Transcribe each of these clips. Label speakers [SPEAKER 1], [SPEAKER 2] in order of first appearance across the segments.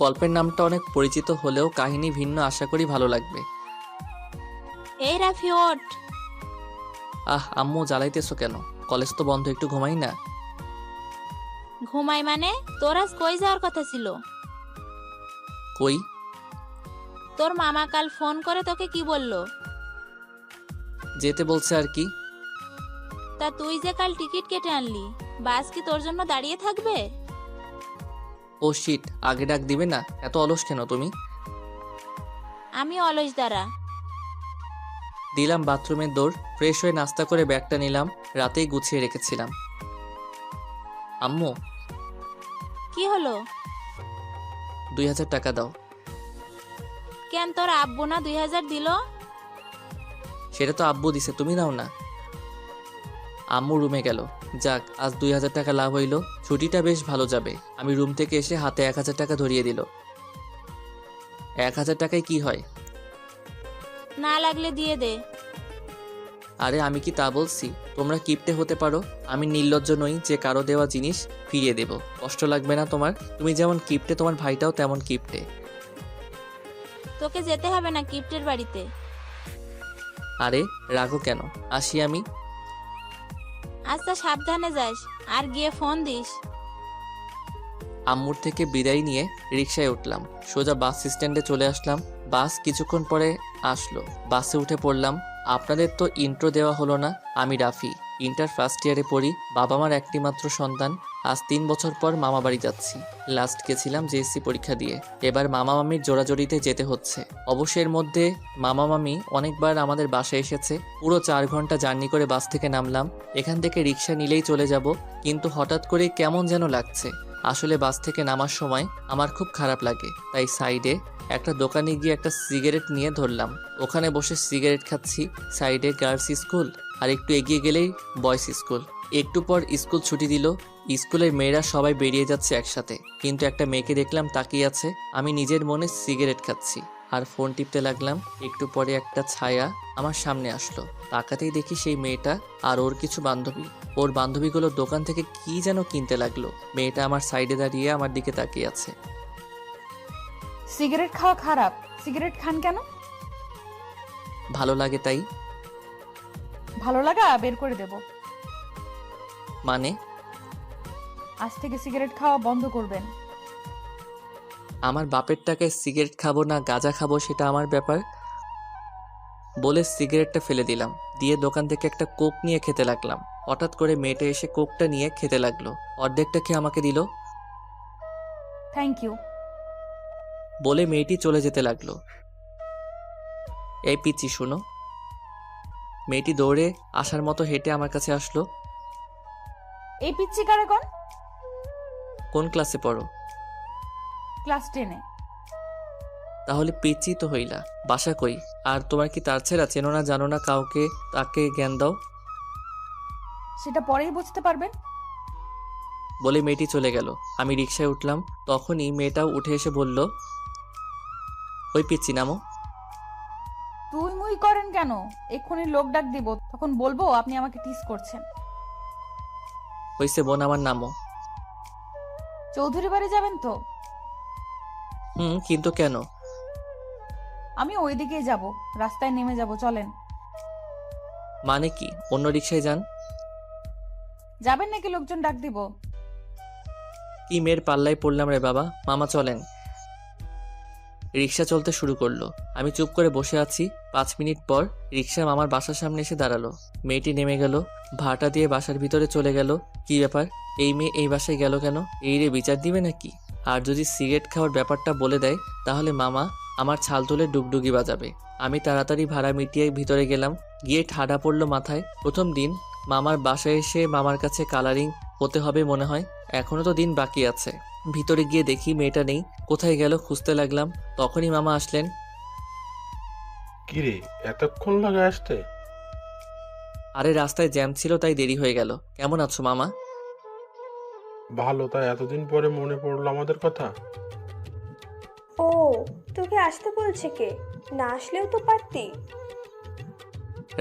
[SPEAKER 1] গল্পের নামটা অনেক পরিচিত হলেও কাহিনী ভিন্ন, আশা করি ভালো লাগবে।
[SPEAKER 2] এই রাফি ওঠ।
[SPEAKER 1] আহ আম্মু, জ্বালাইতেছো কেন? কলেজ তো বন্ধ, একটু ঘুমাই না।
[SPEAKER 2] ঘুমাই মানে? তোর আজ কই যাওয়ার কথা ছিল?
[SPEAKER 1] কই?
[SPEAKER 2] তোর মামা কাল ফোন করে তোকে কি বললো?
[SPEAKER 1] যেতে বলছে আর কি।
[SPEAKER 2] তা তুই যে কাল টিকিট কেটে আনলি, বাস কি তোর জন্য দাঁড়িয়ে থাকবে?
[SPEAKER 1] ও শিট, আগে ডাক দিবে না? এত অলস কেন তুমি?
[SPEAKER 2] আমি অলস দ্বারা।
[SPEAKER 1] দিলাম বাথরুমের দৌড়, ফ্রেশ হয়ে নাস্তা করে ব্যাগটা নিলাম, রাতেই গুছিয়ে রেখেছিলাম। আম্মু,
[SPEAKER 2] কি হলো?
[SPEAKER 1] 2000 টাকা দাও।
[SPEAKER 2] কেন, তোর আব্বু না 2000 দিল?
[SPEAKER 1] সেটা তো আব্বু দিছে, তুমি নাও না। আম্মু রুমে গেল। যাক, আজ 2000 টাকা লাভ হইল, ছুটিটা বেশ ভালো যাবে। আমি রুম থেকে এসে হাতে 1000 টাকা ধরিয়ে দিল। 1000 টাকায় কি হয়?
[SPEAKER 2] না লাগলে দিয়ে দে।
[SPEAKER 1] আরে আমি কি তা বলছি? তোমরা কিপটে হতে পারো, আমি নির্লজ্জ নই যে কারো দেওয়া জিনিস ফিরিয়ে দেব। কষ্ট লাগবে না তোমার? তুমি যেমন কিপটে, তোমার ভাইটাও তেমন কিপটে।
[SPEAKER 2] তোকে যেতে হবে না কিপ্টের বাড়িতে।
[SPEAKER 1] আরে রাগো কেন, আসি আমি।
[SPEAKER 2] আচ্ছা সাবধানে যাস, আর গিয়ে ফোন দিস।
[SPEAKER 1] আম্মুর থেকে বিদায় নিয়ে রিকশায় উঠলাম, সোজা বাস স্ট্যান্ডে চলে আসলাম। বাস কিছুক্ষণ পরে আসলো, বাসে উঠে পড়লাম। আপনাদের তো ইন্ট্রো দেওয়া হলো না। আমি রাফি, ইন্টার ফার্স্ট ইয়ারে পড়ি। বাবা মার একটি মাত্র সন্তান। আজ 3 বছর পর মামা বাড়ি যাচ্ছি। লাস্ট গেছিলাম জেএসসি পরীক্ষা দিয়ে, এবার মামা মামির জোড়াজোড়িতে যেতে হচ্ছে। অবশ্যই এর মধ্যে মামা মামি অনেকবার আমাদের বাসায় এসেছে। পুরো 4 ঘন্টা জার্নি করে বাস থেকে নামলাম। এখান থেকে রিকশা নিলেই চলে যাব, কিন্তু হঠাৎ করে কেমন যেন লাগছে। আসলে বাস থেকে নামার সময় আমার খুব খারাপ লাগে, তাই সাইডে একটা দোকানে গিয়ে একটা সিগারেট নিয়ে ধরলাম। ওখানে বসে সিগারেট খাচ্ছি। সাইডে গার্লস স্কুল, আর একটু এগিয়ে গেলেই বয়েজ স্কুল। একটু পর স্কুল ছুটি দিল। স্কুলের মেয়েরা সবাই বেরিয়ে যাচ্ছে একসাথে, কিন্তু একটা মেয়েকে দেখলাম তাকিয়ে আছে। আমি নিজের মনে সিগারেট খাচ্ছি আর ফোন টিপতে লাগলাম। একটু পরে একটা ছায়া আমার সামনে আসলো। তাকাতেই দেখি সেই মেয়েটা আর ওর কিছু বান্ধবী। ওর বান্ধবীগুলো দোকান থেকে কি যেন কিনতে লাগলো। মেয়েটা আমার সাইডে দাঁড়িয়ে আমার দিকে তাকিয়ে আছে।
[SPEAKER 3] সিগারেট খাওয়া খারাপ, সিগারেট খান কেন?
[SPEAKER 1] ভালো লাগে তাই।
[SPEAKER 3] ভালো লাগা বের করে দেব।
[SPEAKER 1] মানে?
[SPEAKER 3] আজ থেকে সিগারেট খাওয়া বন্ধ করবেন।
[SPEAKER 1] আমার বাপের টাকায় সিগারেট খাবো না গাঁজা খাবো সেটা আমার ব্যাপার। বলে সিগারেটটা ফেলে দিলাম, দিয়ে দোকান থেকে একটা কোক নিয়ে খেতে লাগলাম। হঠাৎ করে মেয়েটা এসে কোকটা নিয়ে খেতে লাগলো। অর্ধেকটা খেয়ে আমাকে দিল।
[SPEAKER 3] Thank you.
[SPEAKER 1] বলে মেয়েটি চলে যেতে লাগলো। এই পিচ্চি শুনো। মেয়েটি দৌড়ে আসার মতো হেঁটে আমার কাছে আসলো।
[SPEAKER 3] এই পিচ্ছি কারে কোন?
[SPEAKER 1] কোন ক্লাসে পড়ো?
[SPEAKER 3] ক্লাস 10-এ।
[SPEAKER 1] তাহলে পিচ্চি তো হইলা। বাসা কই? আর তোমার কি তার ছেড়া চেনো না জানো না কাউকে? তাকে জ্ঞান দাও।
[SPEAKER 3] সেটা পরেই বুঝতে পারবেন।
[SPEAKER 1] বলে মেয়েটি চলে গেল। আমি রিকশায় উঠলাম, তখনই মেয়েটাও উঠে এসে বলল, ওই পিচ্চি নামো।
[SPEAKER 3] তুই মুই করেন কেন? এক্ষুনি লোক ডাক দিব, তখন বলবো আপনি আমাকে টিস করছেন।
[SPEAKER 1] হইছে বোন, আমার নামো।
[SPEAKER 3] চৌধুরী বাড়ি যাবেন তো?
[SPEAKER 1] কিন্তু কেন?
[SPEAKER 3] আমি ওইদিকেই যাব, রাস্তায় নেমে যাব, চলেন।
[SPEAKER 1] মানে কি? অন্য রিকশায় যান।
[SPEAKER 3] যাবেন নাকি লোকজন ডাক দিব?
[SPEAKER 1] কি মেয়ের পাল্লায় পড়লাম রে বাবা। মামা চলেন। রিকশা চলতে শুরু করলো। আমি চুপ করে বসে আছি। 5 মিনিট পর রিকশা মামার বাসার সামনে এসে দাঁড়ালো। মেয়েটি নেমে গেল, ভাড়াটা দিয়ে বাসার ভিতরে চলে গেল। কি ব্যাপার, এই মেয়ে এই বাসায় গেল কেন? এই রে বিচার দিবে নাকি? আর যদি সিগারেট খাওয়ার ব্যাপারটা বলে দেয়, তাহলে মামা আমার ছাল তুলে ডুগডুগি বাজাবে। আমি তাড়াতাড়ি ভাড়া মিটিয়ে ভিতরে গেলাম। গিয়ে ঠাডা পড়লো মাথায়। প্রথম দিন মামার বাসায় এসে মামার কাছে কালারিং হতে হবে মনে হয়। এখনো তো দিন বাকি আছে। ভিতরে গিয়ে দেখি মেয়েটা নেই। কোথায় গেল খুঁজতে লাগলাম। তখনই মামা আসলেন।
[SPEAKER 4] কিরে, এতক্ষণ লাগে আসতে?
[SPEAKER 1] আরে রাস্তায় জ্যাম ছিল তাই দেরি হয়ে গেল। কেমন আছো মামা?
[SPEAKER 4] ভালো, তাই এতদিন পরে মনে পড়লো আমাদের কথা।
[SPEAKER 5] ও, তোকে আসতে বলছে কে? না আসলেও তো পারতি।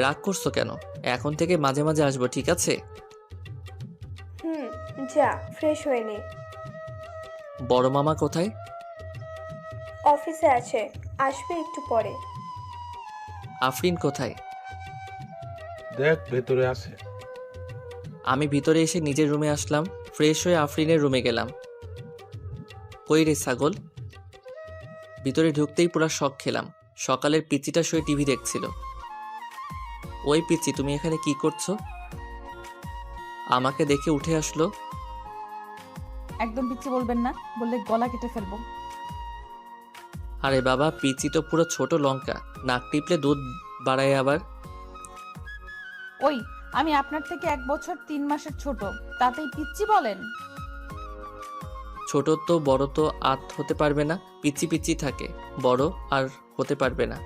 [SPEAKER 1] রাগ করছো কেন? এখন থেকে মাঝে মাঝে আসবো, ঠিক আছে?
[SPEAKER 5] যা ফ্রেশ হয়ে নে।
[SPEAKER 1] বড় মামা কোথায়?
[SPEAKER 5] অফিসে আছে, আসবে একটু পরে।
[SPEAKER 1] আফরিন কোথায়?
[SPEAKER 4] দেখ ভেতরে আছে।
[SPEAKER 1] আমি ভিতরে এসে নিজের রুমে আসলাম। ফ্রেশ হয়ে আফরিনের রুমে গেলাম। কই রে ছাগল? ভিতরে ঢুকতেই পুরো শক খেলাম। সকালের পিচিটা শুয়ে টিভি দেখছিল। ওই পিচি, তুমি এখানে কি করছো? আমাকে দেখে উঠে আসলো।
[SPEAKER 3] একদম পিচ্ছি বলবেন না, বললে গলা কেটে ফেলবো।
[SPEAKER 1] আরে বাবা, পিচি তো পুরো ছোট লঙ্কা, নাক টিপলে দুধ বাড়ায় আবার।
[SPEAKER 3] ওই, আমি আপনার থেকে 1 বছর 3 মাসের ছোট, তাতেই পিচ্ছি বলেন?
[SPEAKER 1] ছোট তো বড় তো আর হতে পারবে না, পিচি পিচি থাকে, বড় আর হতে পারবে না।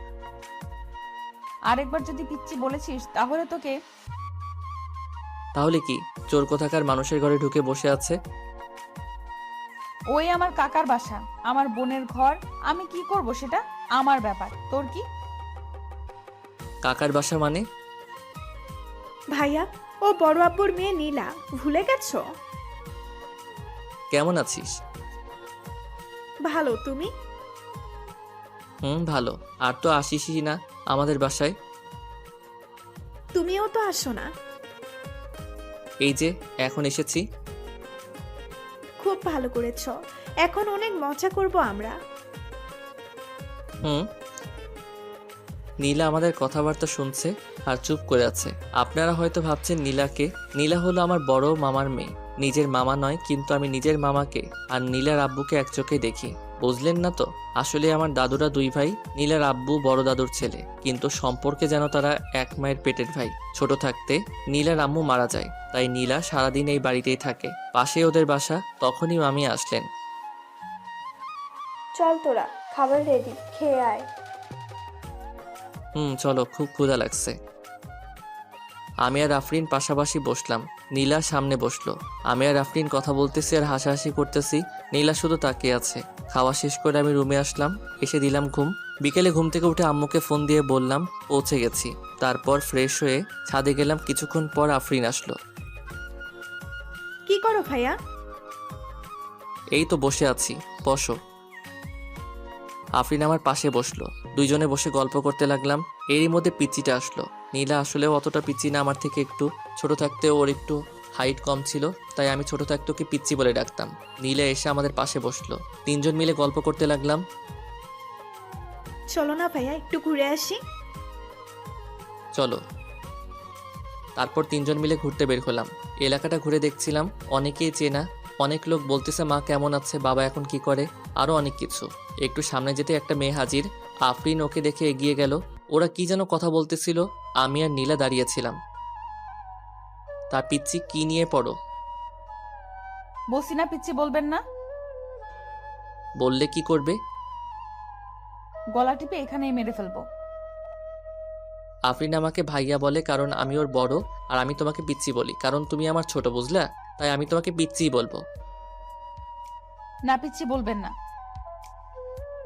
[SPEAKER 3] আরেকবার যদি পিচ্ছি বলেছিস তাহলে তোকে।
[SPEAKER 1] তাহলে কি চোর কোথাকার মানুষের ঘরে ঢুকে বসে আছে?
[SPEAKER 3] ওই আমার কাকার বাসা, আমার বোনের ঘর, আমি কি করব সেটা আমার ব্যাপার, তোর কি?
[SPEAKER 1] কাকার বাসা মানে?
[SPEAKER 6] ভাইয়া, ও বড় আব্বুর মেয়ে নীলা, ভুলে গেছো?
[SPEAKER 1] কেমন আছিস?
[SPEAKER 6] ভালো, তুমি?
[SPEAKER 1] ভালো। আর তো আসিসই না আমাদের বাসায়।
[SPEAKER 6] তুমিও তো আসো না।
[SPEAKER 1] এই যে এখন এসেছি।
[SPEAKER 6] খুব ভালো করেছো, এখন অনেক মজা করব আমরা।
[SPEAKER 1] নীলা আমাদের কথাবার্তা শুনছে আর চুপ করে আছে। আপনারা হয়তো ভাবছেন নীলাকে। নীলা হলো আমার বড় মামার মেয়ে। নিজের মামা নয়, কিন্তু আমি নিজের মামাকে আর নীলার আব্বুকে এক চোখে দেখি। বুঝলেন না তো? আসলে আমার দাদুরা 2 ভাই। নীলার আব্বু বড় দাদুর ছেলে, কিন্তু সম্পর্কে যেন তারা এক মায়ের পেটের ভাই। ছোট থাকতে নীলার আম্মু মারা যায়, তাই নীলা সারাদিন এই বাড়িতেই থাকে। পাশে ওদের বাসা। তখনই মামি আসলেন।
[SPEAKER 5] চল তোরা, খাবার রেডি, খেয়ে আয়।
[SPEAKER 1] চলো, খুব ক্ষুধা লাগছে। আমি আর আফরিন পাশাপাশি বসলাম। নীলা সামনে বসলো। আমি আর আফরিন কথা বলতেছি আর হাসাহাসি করতেছি। নীলা শুধু তাকিয়ে আছে। খাওয়া শেষ করে আমি রুমে আসলাম, এসে দিলাম ঘুম। বিকেলে ঘুম থেকে উঠে আম্মুকে ফোন দিয়ে বললাম পৌঁছে গেছি। তারপর ফ্রেশ হয়ে ছাদে গেলাম। কিছুক্ষণ পর আফরিন আসলো।
[SPEAKER 6] কি করো ভাইয়া?
[SPEAKER 1] এই তো বসে আছি, বসো। আফরিন আমার পাশে বসলো। দুইজনে বসে গল্প করতে লাগলাম। এরই মধ্যে পিচ্চিটা আসলো। নীলা আসলেও অতটা পিচ্চি না, আমার থেকে একটু ছোট থাকতে ওর একটু হাইট কম ছিল, তাই আমি ছোট থাকতে ওকে পিচ্চি বলে ডাকতাম। নীলা এসে আমাদের পাশে বসলো। 3 জন মিলে গল্প করতে লাগলাম।
[SPEAKER 6] চলো না ভাইয়া, একটু ঘুরে আসি।
[SPEAKER 1] চলো। তারপর 3 জন মিলে ঘুরতে বের হলাম। এলাকাটা ঘুরে দেখছিলাম। অনেকেই চেনা। অনেক লোক বলতেছে মা কেমন আছে, বাবা এখন কি করে, আরও অনেক কিছু। একটু সামনে যেতে একটা মেয়ে হাজির। আফরিন ওকে দেখে এগিয়ে গেল। ওরা কি যেন কথা বলতেছিল। আমি আর নীলা দাঁড়িয়েছিলাম। তার পিচ্চি কি নিয়ে পড়ো?
[SPEAKER 3] বসি না পিচ্ছি বলবেন না।
[SPEAKER 1] বললে কি করবে?
[SPEAKER 3] গলা টিপে এখানেই মেরে ফেলবো।
[SPEAKER 1] আফরিন আমাকে ভাইয়া বলে কারণ আমি ওর বড়, আর আমি তোমাকে পিচ্চি বলি কারণ তুমি আমার ছোট, বুঝলা? তাই আমি তোমাকে পিচ্চিই বলবো।
[SPEAKER 3] না, পিচ্ছি বলবেন না।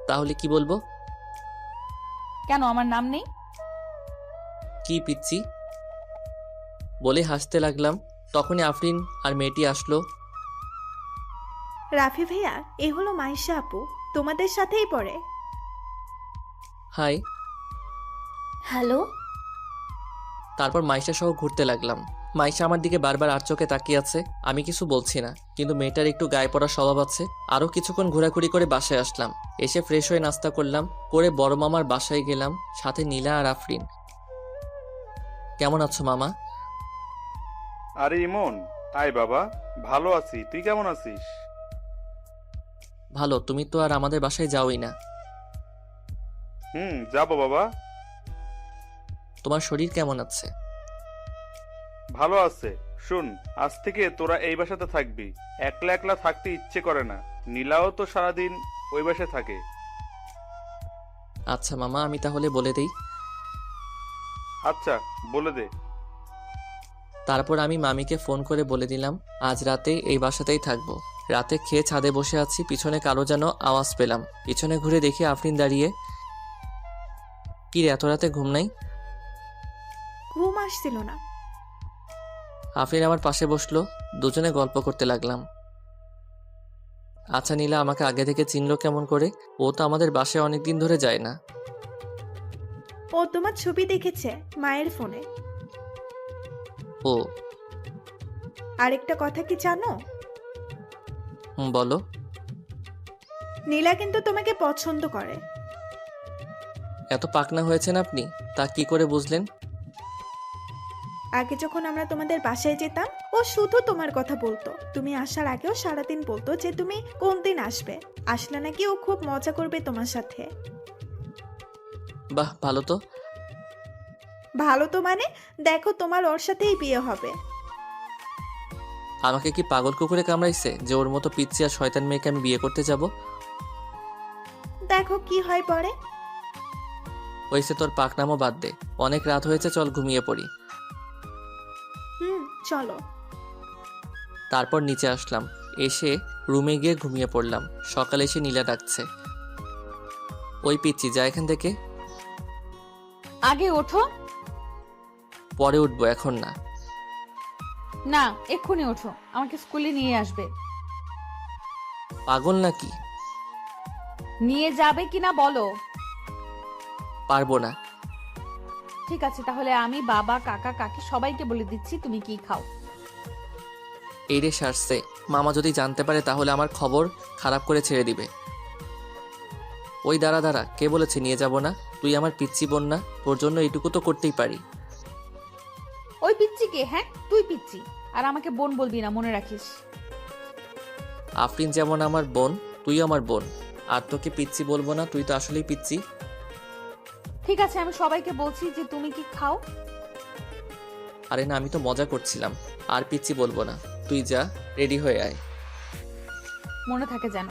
[SPEAKER 1] তাহলে কি বলবো?
[SPEAKER 3] কেন, আমার নাম নেই?
[SPEAKER 1] কি পিচ্চি? বলে হাসতে লাগলাম। তখনই আফরিন আর মেয়েটি আসলো।
[SPEAKER 6] রাফি ভাইয়া, এ হলো মাইশা আপু, তোমাদের সাথেই পড়ে।
[SPEAKER 1] হাই।
[SPEAKER 7] হ্যালো।
[SPEAKER 1] তারপর মাইশা সহ ঘুরতে লাগলাম। মাইশা আমার দিকে বারবার আর চোখে তাকিয়ে আছে। আমি কিছু বলছি না, কিন্তু মেয়েটার একটু গায়ে পড়া স্বভাব আছে। আরও কিছুক্ষণ ঘোরাঘুরি করে বাসায় আসলাম। এসে ফ্রেশ হয়ে নাস্তা করলাম, করে বড় মামার বাসায় গেলাম, সাথে নীলা আর আফরিন। কেমন আছো মামা?
[SPEAKER 8] আরে ইমন, আয় বাবা, ভালো আছি, তুই কেমন আছিস?
[SPEAKER 1] ভালো। তুমি তো আর আমাদের বাসায় যাওই না।
[SPEAKER 8] যাবো বাবা।
[SPEAKER 1] তোমার শরীর কেমন আছে?
[SPEAKER 8] ভালো আছে। শুন, আজ থেকে তোরা এই বাসাতে থাকবি। একলা একলা থাকতে ইচ্ছে করে না। নীলাও তো সারাদিন ওই বাসায় থাকে।
[SPEAKER 1] আচ্ছা মামা, আমি তাহলে বলে দেই।
[SPEAKER 8] আচ্ছা, বলে দে।
[SPEAKER 1] তারপর আমি মামিকে ফোন করে বলে দিলাম আজ রাতে এই বাসাতেই থাকবো। রাতে খেয়ে ছাদে বসে আছি, পিছনে কারো যেন আওয়াজ পেলাম। পিছনে ঘুরে দেখি আফরিন দাঁড়িয়ে। কি রে, এত রাতে ঘুম নাই?
[SPEAKER 6] ঘুম আসছিল না।
[SPEAKER 1] আফরিন আমার পাশে বসলো। দুজনে গল্প করতে লাগলাম। আচ্ছা নীলা আমাকে আগে থেকে চিনলো কেমন করে? ও তো আমাদের বাসায় অনেক দিন ধরে যায় না।
[SPEAKER 6] ও তোমার ছবি দেখেছে মায়ের ফোনে।
[SPEAKER 1] ও।
[SPEAKER 6] আরেকটা কথা কি জানো?
[SPEAKER 1] বলো।
[SPEAKER 6] নীলা কিন্তু তোমাকে পছন্দ করে।
[SPEAKER 1] এত পাকনা হয়েছেন আপনি, তা কি করে বুঝলেন?
[SPEAKER 6] আগে যখন আমরা তোমাদের বাসায় যেতাম ও শুধু তোমার কথা বলতো। তুমি আসার আগেও সারাদিন বলতো যে তুমি কোন দিন আসবে। আসলে নাকি ও খুব মজা করবে তোমার সাথে।
[SPEAKER 1] বাহ, ভালো তো।
[SPEAKER 6] ভালো তো মানে, দেখো তোমার ওর সাথেই বিয়ে হবে।
[SPEAKER 1] আমাকে কি পাগল কুকুরে কামড়াইছে যে ওর মতো পিচ্ছি আর শয়তান মেয়েকে আমি বিয়ে করতে যাব?
[SPEAKER 6] দেখো কি হয় পরে।
[SPEAKER 1] হয়েছে, তোর পাকনামও বাদ দে। অনেক রাত হয়েছে, চল ঘুমিয়ে পড়ি।
[SPEAKER 6] চলো।
[SPEAKER 1] তারপর নিচে আসলাম, এসে রুমে গিয়ে ঘুমিয়ে পড়লাম। সকালে এসে নীলা ডাকছে, ওই পিচ্ছি যা এখান থেকে।
[SPEAKER 3] আগে ওঠো।
[SPEAKER 1] পরে উঠবো, এখন না।
[SPEAKER 3] না, এক্ষুনি ওঠো, আমাকে স্কুলে নিয়ে আসবে।
[SPEAKER 1] পাগল নাকি?
[SPEAKER 3] নিয়ে যাবে কিনা বলো।
[SPEAKER 1] পারবো না।
[SPEAKER 3] ঠিক আছে, তাহলে আমি বাবা কাকা কাকি সবাইকে বলে দিচ্ছি তুমি কি খাও।
[SPEAKER 1] এই রে সারছে, মামা যদি জানতে পারে তাহলে আমার খবর খারাপ করে ছেড়ে দিবে। ওই দাঁড়া দাঁড়া, কে বলেছে নিয়ে যাব না? তুই আমার পিচ্ছি বোন না? তোর জন্য এইটুকু তো করতেই পারি।
[SPEAKER 3] ওই পিচ্ছি কে? হ্যাঁ তুই পিচ্ছি, আর আমাকে বোন বলবি না, মনে রাখিস।
[SPEAKER 1] আফরিন যেমন আমার বোন, তুই আমার বোন। আর তোকে পিচ্ছি বলবো না, তুই তো আসলেই পিচ্ছি।
[SPEAKER 3] ঠিক আছে, আমি সবাইকে বলছি যে তুমি কি খাও।
[SPEAKER 1] আরে না, আমি তো মজা করছিলাম। আর পিচ্ছি বলবো না, তুই যা, রেডি হয়ে আয়।
[SPEAKER 3] মনে থাকে যেন।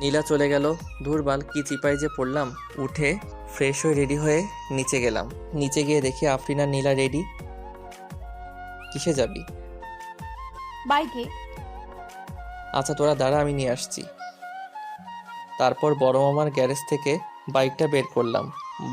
[SPEAKER 1] নীলা চলে গেল। ধুরবাল, কি চিপাই যে পড়লাম। উঠে ফ্রেশ হয়ে রেডি হয়ে নিচে গেলাম। নিচে গিয়ে দেখি আফরিন আর নীলা রেডি। কিসে যাবি?
[SPEAKER 3] বাইকে।
[SPEAKER 1] আচ্ছা তোরা দাঁড়া, আমি নিয়ে আসছি। তারপর বড় মামার গ্যারেজ থেকে বাইকটা বের করলাম।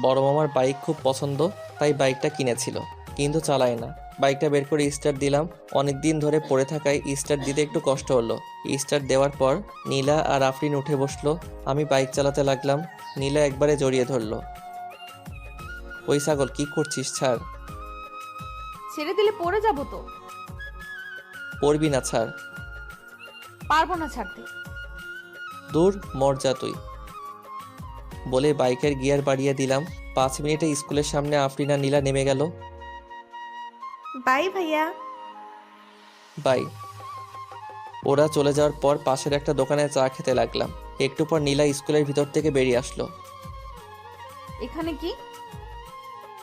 [SPEAKER 1] বড় মামার বাইক খুব পছন্দ, তাই বাইকটা কিনেছিল, কিন্তু চালায় না। বাইকটা বের করে স্টার্ট দিলাম। অনেক দিন ধরে পড়ে থাকায় স্টার্ট দিতে একটু কষ্ট হলো। স্টার্ট দেওয়ার পর নীলা আর আফরিন উঠে বসলো। আমি বাইক চালাতে লাগলাম। নীলা একবারে জড়িয়ে ধরলো। ওই ছাগল, কি করছিস? ছাড়।
[SPEAKER 3] ছেড়ে দিলে পড়ে যাবো তো।
[SPEAKER 1] পড়বি না, ছাড়।
[SPEAKER 3] পারবো না ছাড়তে।
[SPEAKER 1] দূর, মর যা তুই। বলে বাইকের গিয়ার বাড়িয়ে দিলাম। 5 মিনিটে স্কুলের সামনে আফরিন আর নীলা নেমে গেল।
[SPEAKER 6] বাই ভাইয়া।
[SPEAKER 1] বাই। ওরা চলে যাওয়ার পর পাশের একটা দোকানে চা খেতে লাগলাম। একটু পর নীলা স্কুলের ভিতর থেকে বেরিয়ে আসলো।
[SPEAKER 3] এখানে কি?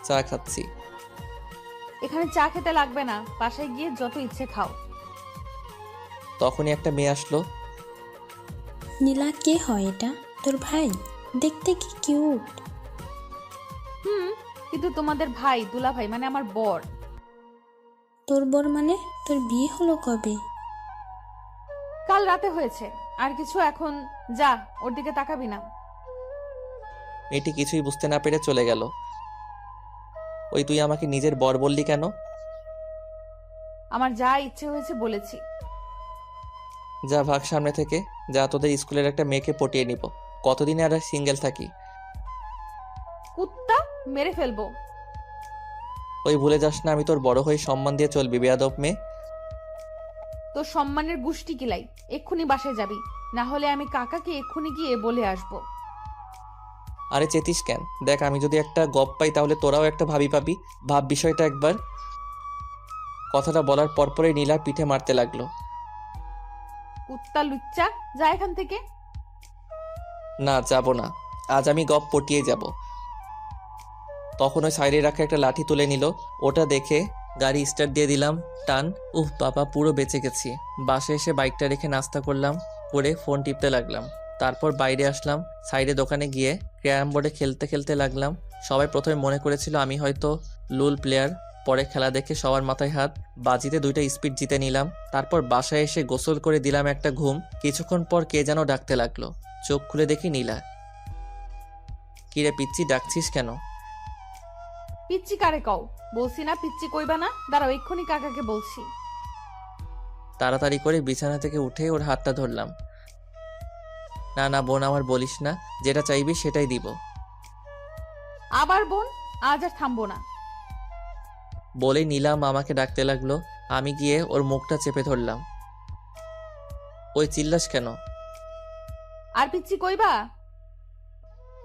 [SPEAKER 1] চা খাচ্ছি।
[SPEAKER 3] এখানে চা খেতে লাগবে না, বাসায় গিয়ে যত ইচ্ছে খাও।
[SPEAKER 1] তখনই একটা মেয়ে আসলো।
[SPEAKER 7] নীলা, কে হয় এটা? তোর ভাই? দেখতে কি কিউট।
[SPEAKER 3] কিন্তু তোমাদের ভাই, দুলা ভাই মানে আমার বর।
[SPEAKER 7] তোর বর মানে? তোর বিয়ে হলো কবে?
[SPEAKER 3] কাল রাতে হয়েছে। আর কিছু? এখন যা, ওর দিকে তাকাবি না।
[SPEAKER 1] মেয়েটি কিছুই বুঝতে না পেরে চলে গেল। ওই, তুই আমাকে নিজের বর বললি কেন?
[SPEAKER 3] আমার যা ইচ্ছে হয়েছে বলেছি।
[SPEAKER 1] যা ভাগ সামনে থেকে, যা, তোদের স্কুলের একটা মেয়েকে পটিয়ে নিব। কতদিনে আর সিঙ্গেল থাকি।
[SPEAKER 3] কুত্তা, মেরে ফেলবো।
[SPEAKER 1] ওই ভুলে যাস না, আমি তোর বড় হয়ে সম্মান দিয়ে চলবি, বেয়াদব মেয়ে।
[SPEAKER 3] তোর সম্মানের গুষ্টি কিলাই। এক্ষুনি বাসায় যাবি, না হলে আমি কাকাকে এক্ষুনি গিয়ে বলে আসবো।
[SPEAKER 1] আরে চেতিস কেন? দেখ, আমি যদি একটা গপ পাই তাহলে তোরাও একটা ভাবি পাবি। ভাব বিষয়টা একবার। কথাটা বলার পরপরই নীলা পিঠে মারতে লাগলো।
[SPEAKER 3] কুত্তা লুচ্চা, যা এখান থেকে।
[SPEAKER 1] না, যাব না। আজ আমি গপ পটিয়ে যাব। তখন ওই সাইডে রাখা একটা লাঠি তুলে নিল। ওটা দেখে গাড়ি স্টার্ট দিয়ে দিলাম। টান। উফ বাবা, পুরো বেঁচে গেছি। বাসে এসে বাইকটা রেখে নাস্তা করলাম, করে ফোন টিপতে লাগলাম। তারপর বাইরে আসলাম। সাইডে দোকানে গিয়ে ক্যারাম বোর্ডে খেলতে খেলতে লাগলাম। সবাই প্রথমে মনে করেছিল আমি হয়তো লুল প্লেয়ার। পরে খেলা দেখে সবার মাথায় হাত। বাজিতে 2টা স্পিড জিতে নিলাম। তারপর বাসায় এসে গোসল করে দিলাম একটা ঘুম। কিছুক্ষণ পর কে যেন ডাকতে লাগলো। চোখ খুলে দেখি নীলা। কিরে পিচ্ছি, ডাকছিস কেন?
[SPEAKER 3] পিচ্ছি কারে কও? বলছি না পিচ্ছি কইবা না। দাঁড়াও, এক্ষুনি কাকাকে বলছি।
[SPEAKER 1] তাড়াতাড়ি করে বিছানা থেকে উঠে ওর হাতটা ধরলাম। না না বোন, আমার বলিস না, যেটা চাইবি সেটাই দিব।
[SPEAKER 3] আবার বোন? আজ আর থামবো না।
[SPEAKER 1] বলে নীলা মামাকে ডাকতে লাগলো। আমি গিয়ে ওর মুখটা চেপে ধরলাম। ওই চিল্লাস কেন?
[SPEAKER 3] আর পিচ্ছি কইবা?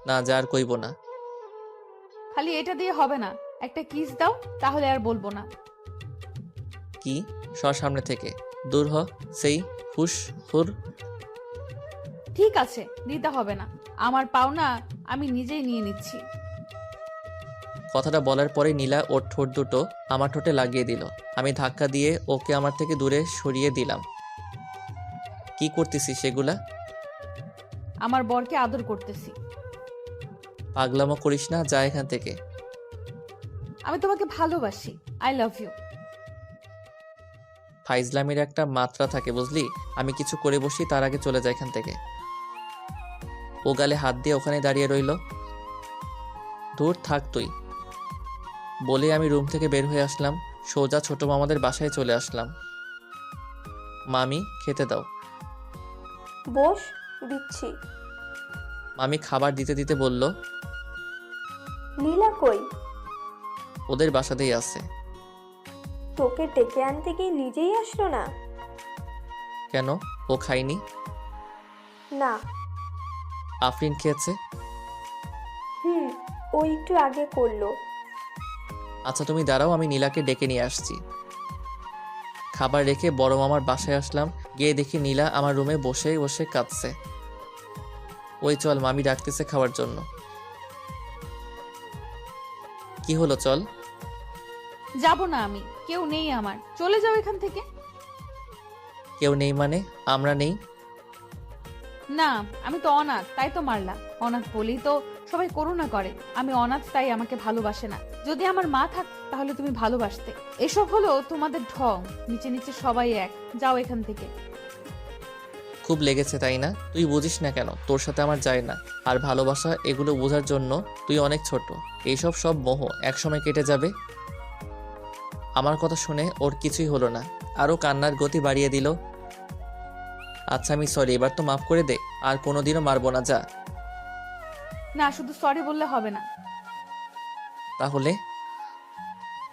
[SPEAKER 1] না, যা আর কইব না।
[SPEAKER 3] খালি এটা দিয়ে হবে না, একটা কিস দাও, তাহলে আর বলবো না।
[SPEAKER 1] কি? সর সামনে থেকে, দূর হ। সেই হুস হুর।
[SPEAKER 3] ঠিক আছে, দিতে হবে না, আমার পাওনা আমি নিজেই নিয়ে নিচ্ছি।
[SPEAKER 1] কথাটা বলার পরে নীলা ওর ঠোঁট দুটো আমার ঠোঁটে লাগিয়ে দিল। আমি ধাক্কা দিয়ে ওকে আমার থেকে দূরে সরিয়ে দিলাম। কি করতেছিস সেগুলা?
[SPEAKER 3] আমার বরকে আদর করতেছি।
[SPEAKER 1] পাগলামো করিস না, যা এখান থেকে।
[SPEAKER 3] আমি তোমাকে ভালোবাসি, আই লাভ ইউ।
[SPEAKER 1] ফাইজলামের একটা মাত্রা থাকে বুঝলি। আমি কিছু করে বসি, তার আগে চলে যায় এখান থেকে। ও গালে হাত দিয়ে ওখানে দাঁড়িয়ে রইল। দূর থাক তুই, বলে আমি রুম থেকে বের হয়ে আসলাম। সোজা ছোট মামাদের বাসায় চলে আসলাম। মামি, খেতে দাও।
[SPEAKER 5] বস, দিচ্ছি।
[SPEAKER 1] মামি খাবার দিতে দিতে বলল,
[SPEAKER 5] নীলা কই?
[SPEAKER 1] ওদের বাসাতেই আছে।
[SPEAKER 5] তোকে ডেকে আনতে গিয়ে নিজেই আসলো না?
[SPEAKER 1] কেন, ও খায়নি?
[SPEAKER 5] না।
[SPEAKER 1] আফরিন খেয়েছে।
[SPEAKER 5] ও একটু আগে করলো।
[SPEAKER 1] আচ্ছা তুমি দাঁড়াও, আমি নীলাকে ডেকে নিয়ে আসছি। খাবার রেখে বড় মামার বাসায় আসলাম। গিয়ে দেখি নীলা আমার রুমে বসে বসে কাঁদছে। ওই চল, মামি ডাকতেছে খাওয়ার জন্য। কি হলো, চল।
[SPEAKER 3] যাব না আমি, কেউ নেই আমার, চলে যাও এখান থেকে।
[SPEAKER 1] কেউ নেই মানে? আমরা নেই?
[SPEAKER 3] না, আমি তো অনাথ, তাই তো মারলা। অনাথ বলেই তো সবাই করুণা করে। আমি অনাথ, তাই আমাকে ভালোবাসে না। যদি আমার মা থাক তাহলে তুমি ভালোবাসতে। এসব হলো তোমাদের ঢং, নিচে নিচে সবাই এক। যাও এখান থেকে।
[SPEAKER 1] খুব লেগেছে তাই না? তুই বুঝিস না কেন? তোর সাথে আমার যায় না। আর ভালোবাসা এগুলো বোঝার জন্য তুই অনেক ছোট। এইসব সব মোহ একসময় কেটে যাবে। আমার কথা শুনে ওর কিছুই হলো না, আরও কান্নার গতি বাড়িয়ে দিল। আচ্ছা আমি সরি, এবার তো মাফ করে দে, আর কোনোদিনও মারবো না, যা।
[SPEAKER 3] না, শুধু সরি বললে হবে না।
[SPEAKER 1] তাহলে?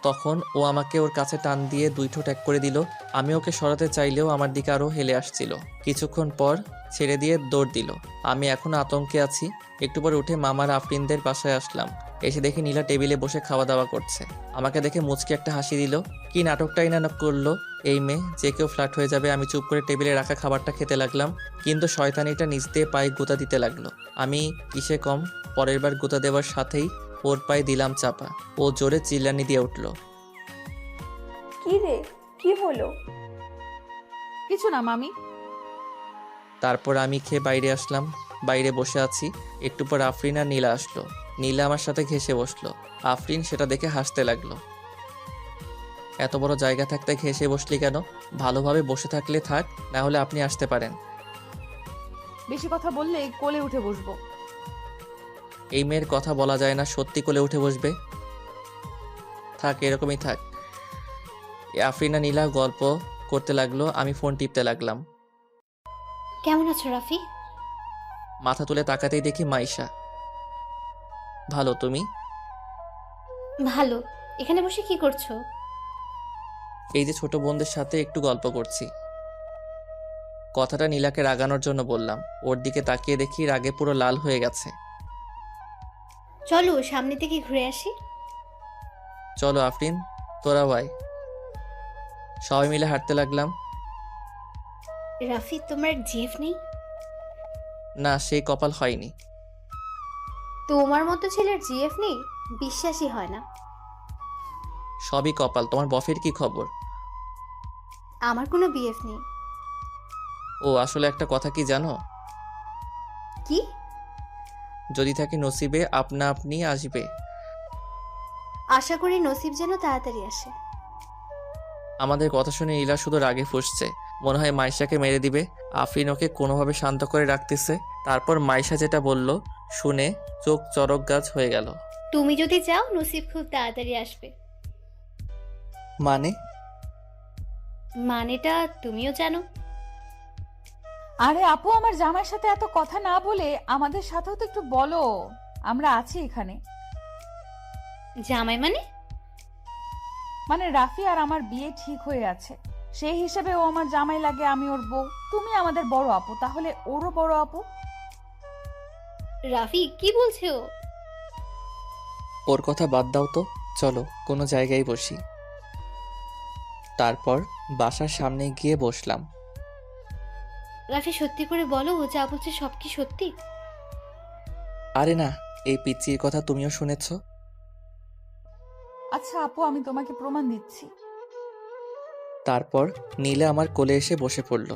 [SPEAKER 1] তখন ও আমাকে ওর কাছে টান দিয়ে দুই ঠোঁট এক করে দিল। আমি ওকে সরাতে চাইলেও আমার দিকে আরও হেলে আসছিল। কিছুক্ষণ পর ছেড়ে দিয়ে দৌড় দিল। আমি এখনো আতঙ্কে আছি। একটু পর উঠে মামার আফরিনদের বাসায় আসলাম। এসে দেখি নীলা টেবিলে বসে খাওয়া দাওয়া করছে। আমাকে দেখে মুচকি একটা হাসি দিল। কি নাটকটাই না করলো এই মেয়ে, যে কেউ ফ্ল্যাট হয়ে যাবে। আমি চুপ করে টেবিলে রাখা খাবারটা খেতে লাগলাম, কিন্তু শয়তানিটা নিচ দিয়ে পায়ে গুঁতা দিতে লাগলো। আমি কিসে কম, পরের বার গুঁতা দেওয়ার সাথেই ওর পায়ে দিলাম চাপা। ও জোরে চিল্লানি দিয়ে উঠল।
[SPEAKER 5] কি রে, কি হলো?
[SPEAKER 3] কিছু না মামি।
[SPEAKER 1] তারপর আমি খেয়ে বাইরে আসলাম। বাইরে বসে আছি, একটু পর আফরিন আর নীলা আসলো। নীলা আমার সাথে ঘেঁষে বসলো। আফরিন সেটা দেখে হাসতে লাগলো। এত বড় জায়গা থাকতে ঘেঁষে বসলি কেন? ভালোভাবে বসে থাকলে থাক, না হলে আপনি আসতে পারেন।
[SPEAKER 3] বেশি কথা বললে কোলে উঠে বসবো।
[SPEAKER 1] এই মেয়ের কথা বলা যায় না, সত্যি কোলে উঠে বসবে। থাক, এরকমই থাক। আফরিনা নীলা গল্প করতে লাগলো, আমি ফোন টিপতে লাগলাম।
[SPEAKER 9] কেমন আছো রাফি?
[SPEAKER 1] মাথা তুলে তাকাতেই দেখি মাইশা। ভালো, তুমি?
[SPEAKER 9] ভালো। এখানে বসে কি করছো?
[SPEAKER 1] এই যে ছোট বোনদের সাথে একটু গল্প করছি। কথাটা নীলাকে রাগানোর জন্য বললাম। ওর দিকে তাকিয়ে দেখি রাগে পুরো লাল হয়ে গেছে।
[SPEAKER 9] চলো সামনে থেকে ঘুরে আসি।
[SPEAKER 1] চলো আফরিন, তোরা ভাই। সবাই মিলে হাঁটতে লাগলাম।
[SPEAKER 9] রাফি, তোমার জিএফ নেই?
[SPEAKER 1] না, সেই কপাল হয়নি।
[SPEAKER 9] তোমার মতো ছেলের জিএফ নেই? বিশ্বাসই হয় না।
[SPEAKER 1] সবই কপাল। তোমার বফের কি খবর?
[SPEAKER 9] আমার কোনো বিএফ নেই।
[SPEAKER 1] ও আসলে একটা কথা কি জানো?
[SPEAKER 9] কি?
[SPEAKER 1] যদি থাকে নসিবে আপনা আপনি আসবে।
[SPEAKER 9] আশা করি নসিব যেন তাড়াতাড়ি আসে।
[SPEAKER 1] আমাদের কথা শুনে নীলা শুধু রাগে ফুঁসছে। মনে হয় মাইশাকে মেরে দিবে। আফরিন ওকে কোনোভাবে শান্ত করে রাখতেছে। তারপর মাইশা যেটা বলল শুনে চোখ চরক গাছ হয়ে গেল।
[SPEAKER 9] তুমি যদি চাও নসিব খুব তাড়াতাড়ি আসবে।
[SPEAKER 1] মানে?
[SPEAKER 9] মানেটা তুমিও জানো।
[SPEAKER 3] আরে আপু, আমার জামাইয়ের সাথে এত কথা না বলে আমাদের সাথেও তো একটু বলো, আমরা আছি এখানে।
[SPEAKER 9] জামাই মানে?
[SPEAKER 3] মানে রাফি আর আমার বিয়ে ঠিক হয়ে আছে, সেই হিসেবে ও আমার জামাই লাগে, আমি ওর বউ। তুমি আমাদের বড় আপু, তাহলে ওরও বড় আপু।
[SPEAKER 9] রাফি কি বলছে ও?
[SPEAKER 1] ওর কথা বাদ দাও তো, চলো কোনো জায়গায় বসি। তারপর বাসার সামনে গিয়ে বসলাম।
[SPEAKER 9] রাফি সত্যি করে বলো, ও যা বলছে সব কি সত্যি?
[SPEAKER 1] আরে না, এই পিচ্চির কথা তুমিও শুনেছ।
[SPEAKER 3] আচ্ছা আপু, আমি তোমাকে প্রমাণ দিচ্ছি।
[SPEAKER 1] তারপর নীলা আমার কোলে এসে বসে পড়ল।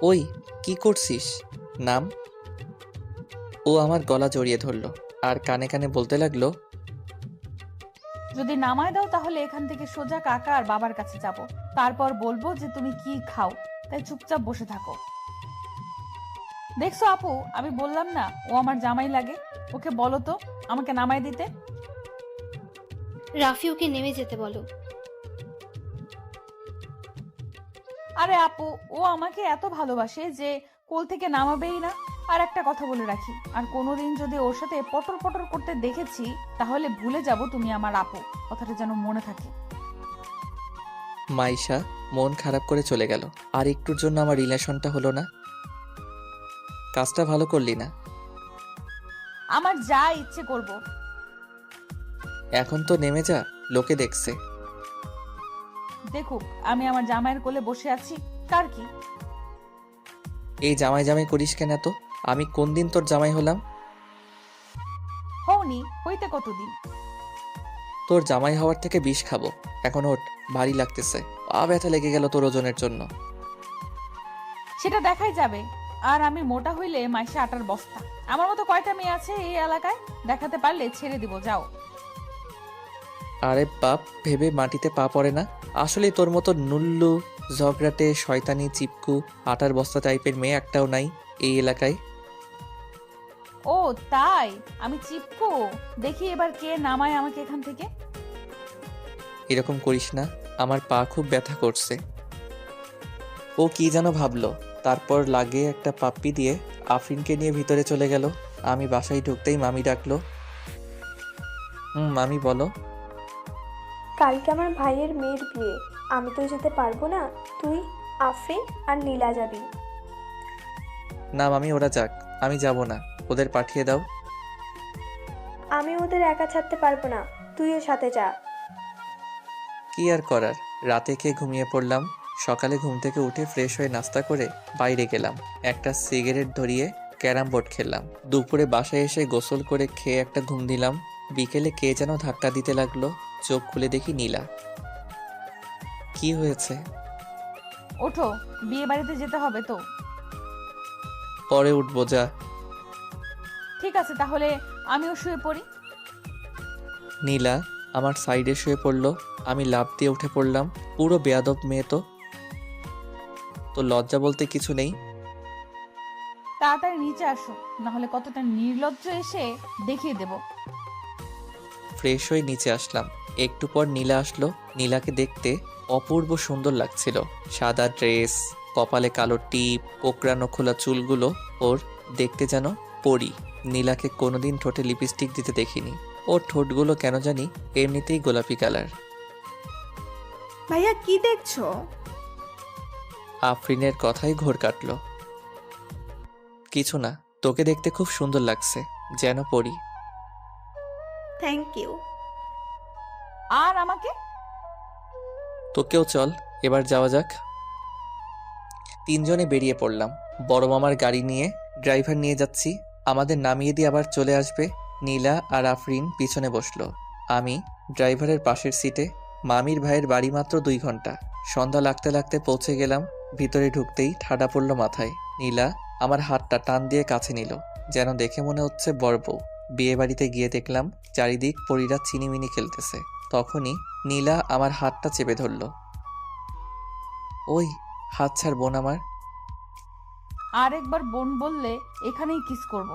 [SPEAKER 1] ওই কি করছিস, নাম। ও আমার গলা জড়িয়ে ধরল আর কানে কানে বলতে লাগলো,
[SPEAKER 3] যদি নামায় দাও তাহলে এখান থেকে সোজা কাকা আর বাবার কাছে যাব, তারপর বলবো যে তুমি কি খাও, তাই চুপচাপ বসে থাকো। দেখছো আপু, আমি বললাম না ও আমার জামাই লাগে। ওকে বলো তো আমাকে নামায় দিতে।
[SPEAKER 9] রাফি ওকে নেমে যেতে বলো।
[SPEAKER 3] আরে আপু, ও আমাকে এত ভালোবাসে যে কোল থেকে নামাবেই না। আর একটা কথা বলে রাখি, আর কোনোদিন যদি ওর সাথে পটর পটর করতে দেখেছি তাহলে ভুলে যাব তুমি আমার আপু, কথাটা যেন মনে থাকে।
[SPEAKER 1] মাইশা মন খারাপ করে চলে গেল। আর একটুর জন্য আমার রিলেশনটা হলো না। কাজটা ভালো করলি না।
[SPEAKER 3] আমার যা ইচ্ছে করব।
[SPEAKER 1] এখন তো নেমে যা, লোকে দেখছে।
[SPEAKER 3] দেখুক আমি আমার জামাইয়ের কোলে বসে আছি, কার কি।
[SPEAKER 1] এই জামাই জামাই করিস কেন এত? আমি কোন দিন তোর জামাই হলাম?
[SPEAKER 3] হওনি, হইতে কতদিন।
[SPEAKER 1] তোর জামাই হওয়ার থেকে বিষ খাবো। এখন ওঠ, ভারী লাগতেছে, পা ব্যথা লেগে গেল তোর ওজনের জন্য।
[SPEAKER 3] সেটা দেখাই যাবে। আর আমি মোটা হইলে মাইসে আটার বস্তা। আমার মতো কয়টা মেয়ে আছে এই এলাকায়, দেখাতে পারলে ছেড়ে দিব, যাও।
[SPEAKER 1] আরে বাপ ভেবে মাটিতে পা পড়ে না। আসলেই তোর মতো নুল্লু, ঝগড়াটে, শয়তানি, চিপকু, আটার বস্তা টাইপের মেয়ে একটাও নাই এই এলাকায়।
[SPEAKER 3] ও তাই, আমি চিপকো? দেখি এবার কে নামায় আমাকে এখান থেকে।
[SPEAKER 1] এরকম করিস না, আমার পা খুব ব্যথা করছে। ও কি যেন ভাবলো, তারপর লাগে একটা পাপ্পি দিয়ে আফরিনকে নিয়ে ভিতরে চলে গেল। আমি বাসায় ঢুকতেই মামি ডাকলো। মামি বলো।
[SPEAKER 5] কালকে আমার ভাইয়ের মেয়ের বিয়ে, আমি তো যেতে পারবো না, তুই, আফরিন আর নীলা যাবি।
[SPEAKER 1] না মামি, ওরা যাক, আমি যাব না, ওদের পাঠিয়ে দাও।
[SPEAKER 5] আমি ওদের একা ছাড়তে পারবো না, তুইও সাথে যা।
[SPEAKER 1] কি আর করার, রাতে খেয়ে ঘুমিয়ে পড়লাম। সকালে ঘুম থেকে উঠে ফ্রেশ হয়ে নাস্তা করে বাইরে গেলাম, একটা সিগারেট ধরিয়ে ক্যারাম বোর্ড খেললাম। দুপুরে বাসায় এসে গোসল করে খেয়ে একটা ঘুম দিলাম। বিকেলে কে যেন ধাক্কা দিতে লাগলো, চোখ খুলে দেখি নীলা। কি হয়েছে?
[SPEAKER 3] ওঠো, বিয়ে বাড়িতে যেতে হবে তো।
[SPEAKER 1] পরে উঠবো, যা।
[SPEAKER 3] ঠিক আছে, তাহলে আমিও শুয়ে পড়ি।
[SPEAKER 1] নীলা আমার সাইডে শুয়ে পড়লো, আমি লাফ দিয়ে উঠে পড়লাম। পুরো বেয়াদব মেয়ে তো। তো লজ্জা বলতে কিছু নেই।
[SPEAKER 3] তাড়াতাড়ি নিচে আসো, না হলে কতটা নির্লজ্জ এসে দেখিয়ে দেব।
[SPEAKER 1] ফ্রেশ হয়ে নিচে আসলাম। একটু পর নীলা আসলো। নীলাকে দেখতে অপূর্ব সুন্দর লাগছিল। সাদা ড্রেস, কপালে কালো টিপ, কোকড়ানো খোলা চুলগুলো ওর দেখতে যেন পরি। নীলাকে কোনোদিন ঠোঁটে লিপস্টিক দিতে দেখিনি। ওর ঠোঁটগুলো কেন জানি এমনিতেই গোলাপি কালার।
[SPEAKER 6] ভাইয়া কি দেখছো?
[SPEAKER 1] আফরিনের কথাই ঘোর কাটলো। কিছু না, তোকে দেখতে খুব সুন্দর লাগছে, যেন পরি।
[SPEAKER 6] Thank you.
[SPEAKER 3] আর আমাকে?
[SPEAKER 1] তোকেও চল, এবার যাওয়া যাক। তিনজনে বেরিয়ে পড়লাম। বড় মামার গাড়ি নিয়ে, ড্রাইভার নিয়ে যাচ্ছি। আমাদের নামিয়ে দিয়ে আবার চলে আসবে। নীলা আর আফরিন পিছনে বসলো, আমি ড্রাইভারের পাশের সিটে। মামির ভাইয়ের বাড়ি মাত্র 2 ঘন্টা। সন্ধ্যা লাগতে লাগতে পৌঁছে গেলাম। ভিতরে ঢুকতেই ঠাডা পড়লো মাথায়। নীলা আমার হাতটা টান দিয়ে কাছে নিল, যেন দেখে মনে হচ্ছে বর বউ। বিয়ে বাড়িতে গিয়ে দেখলাম চারিদিক পরীরা চিনিমিনি খেলতেছে। তখনই নীলা আমার হাতটা চেপে ধরল। ওই হাত ছাড় বোন আমার।
[SPEAKER 3] আর একবার বোন বললে এখানেই কিস করব।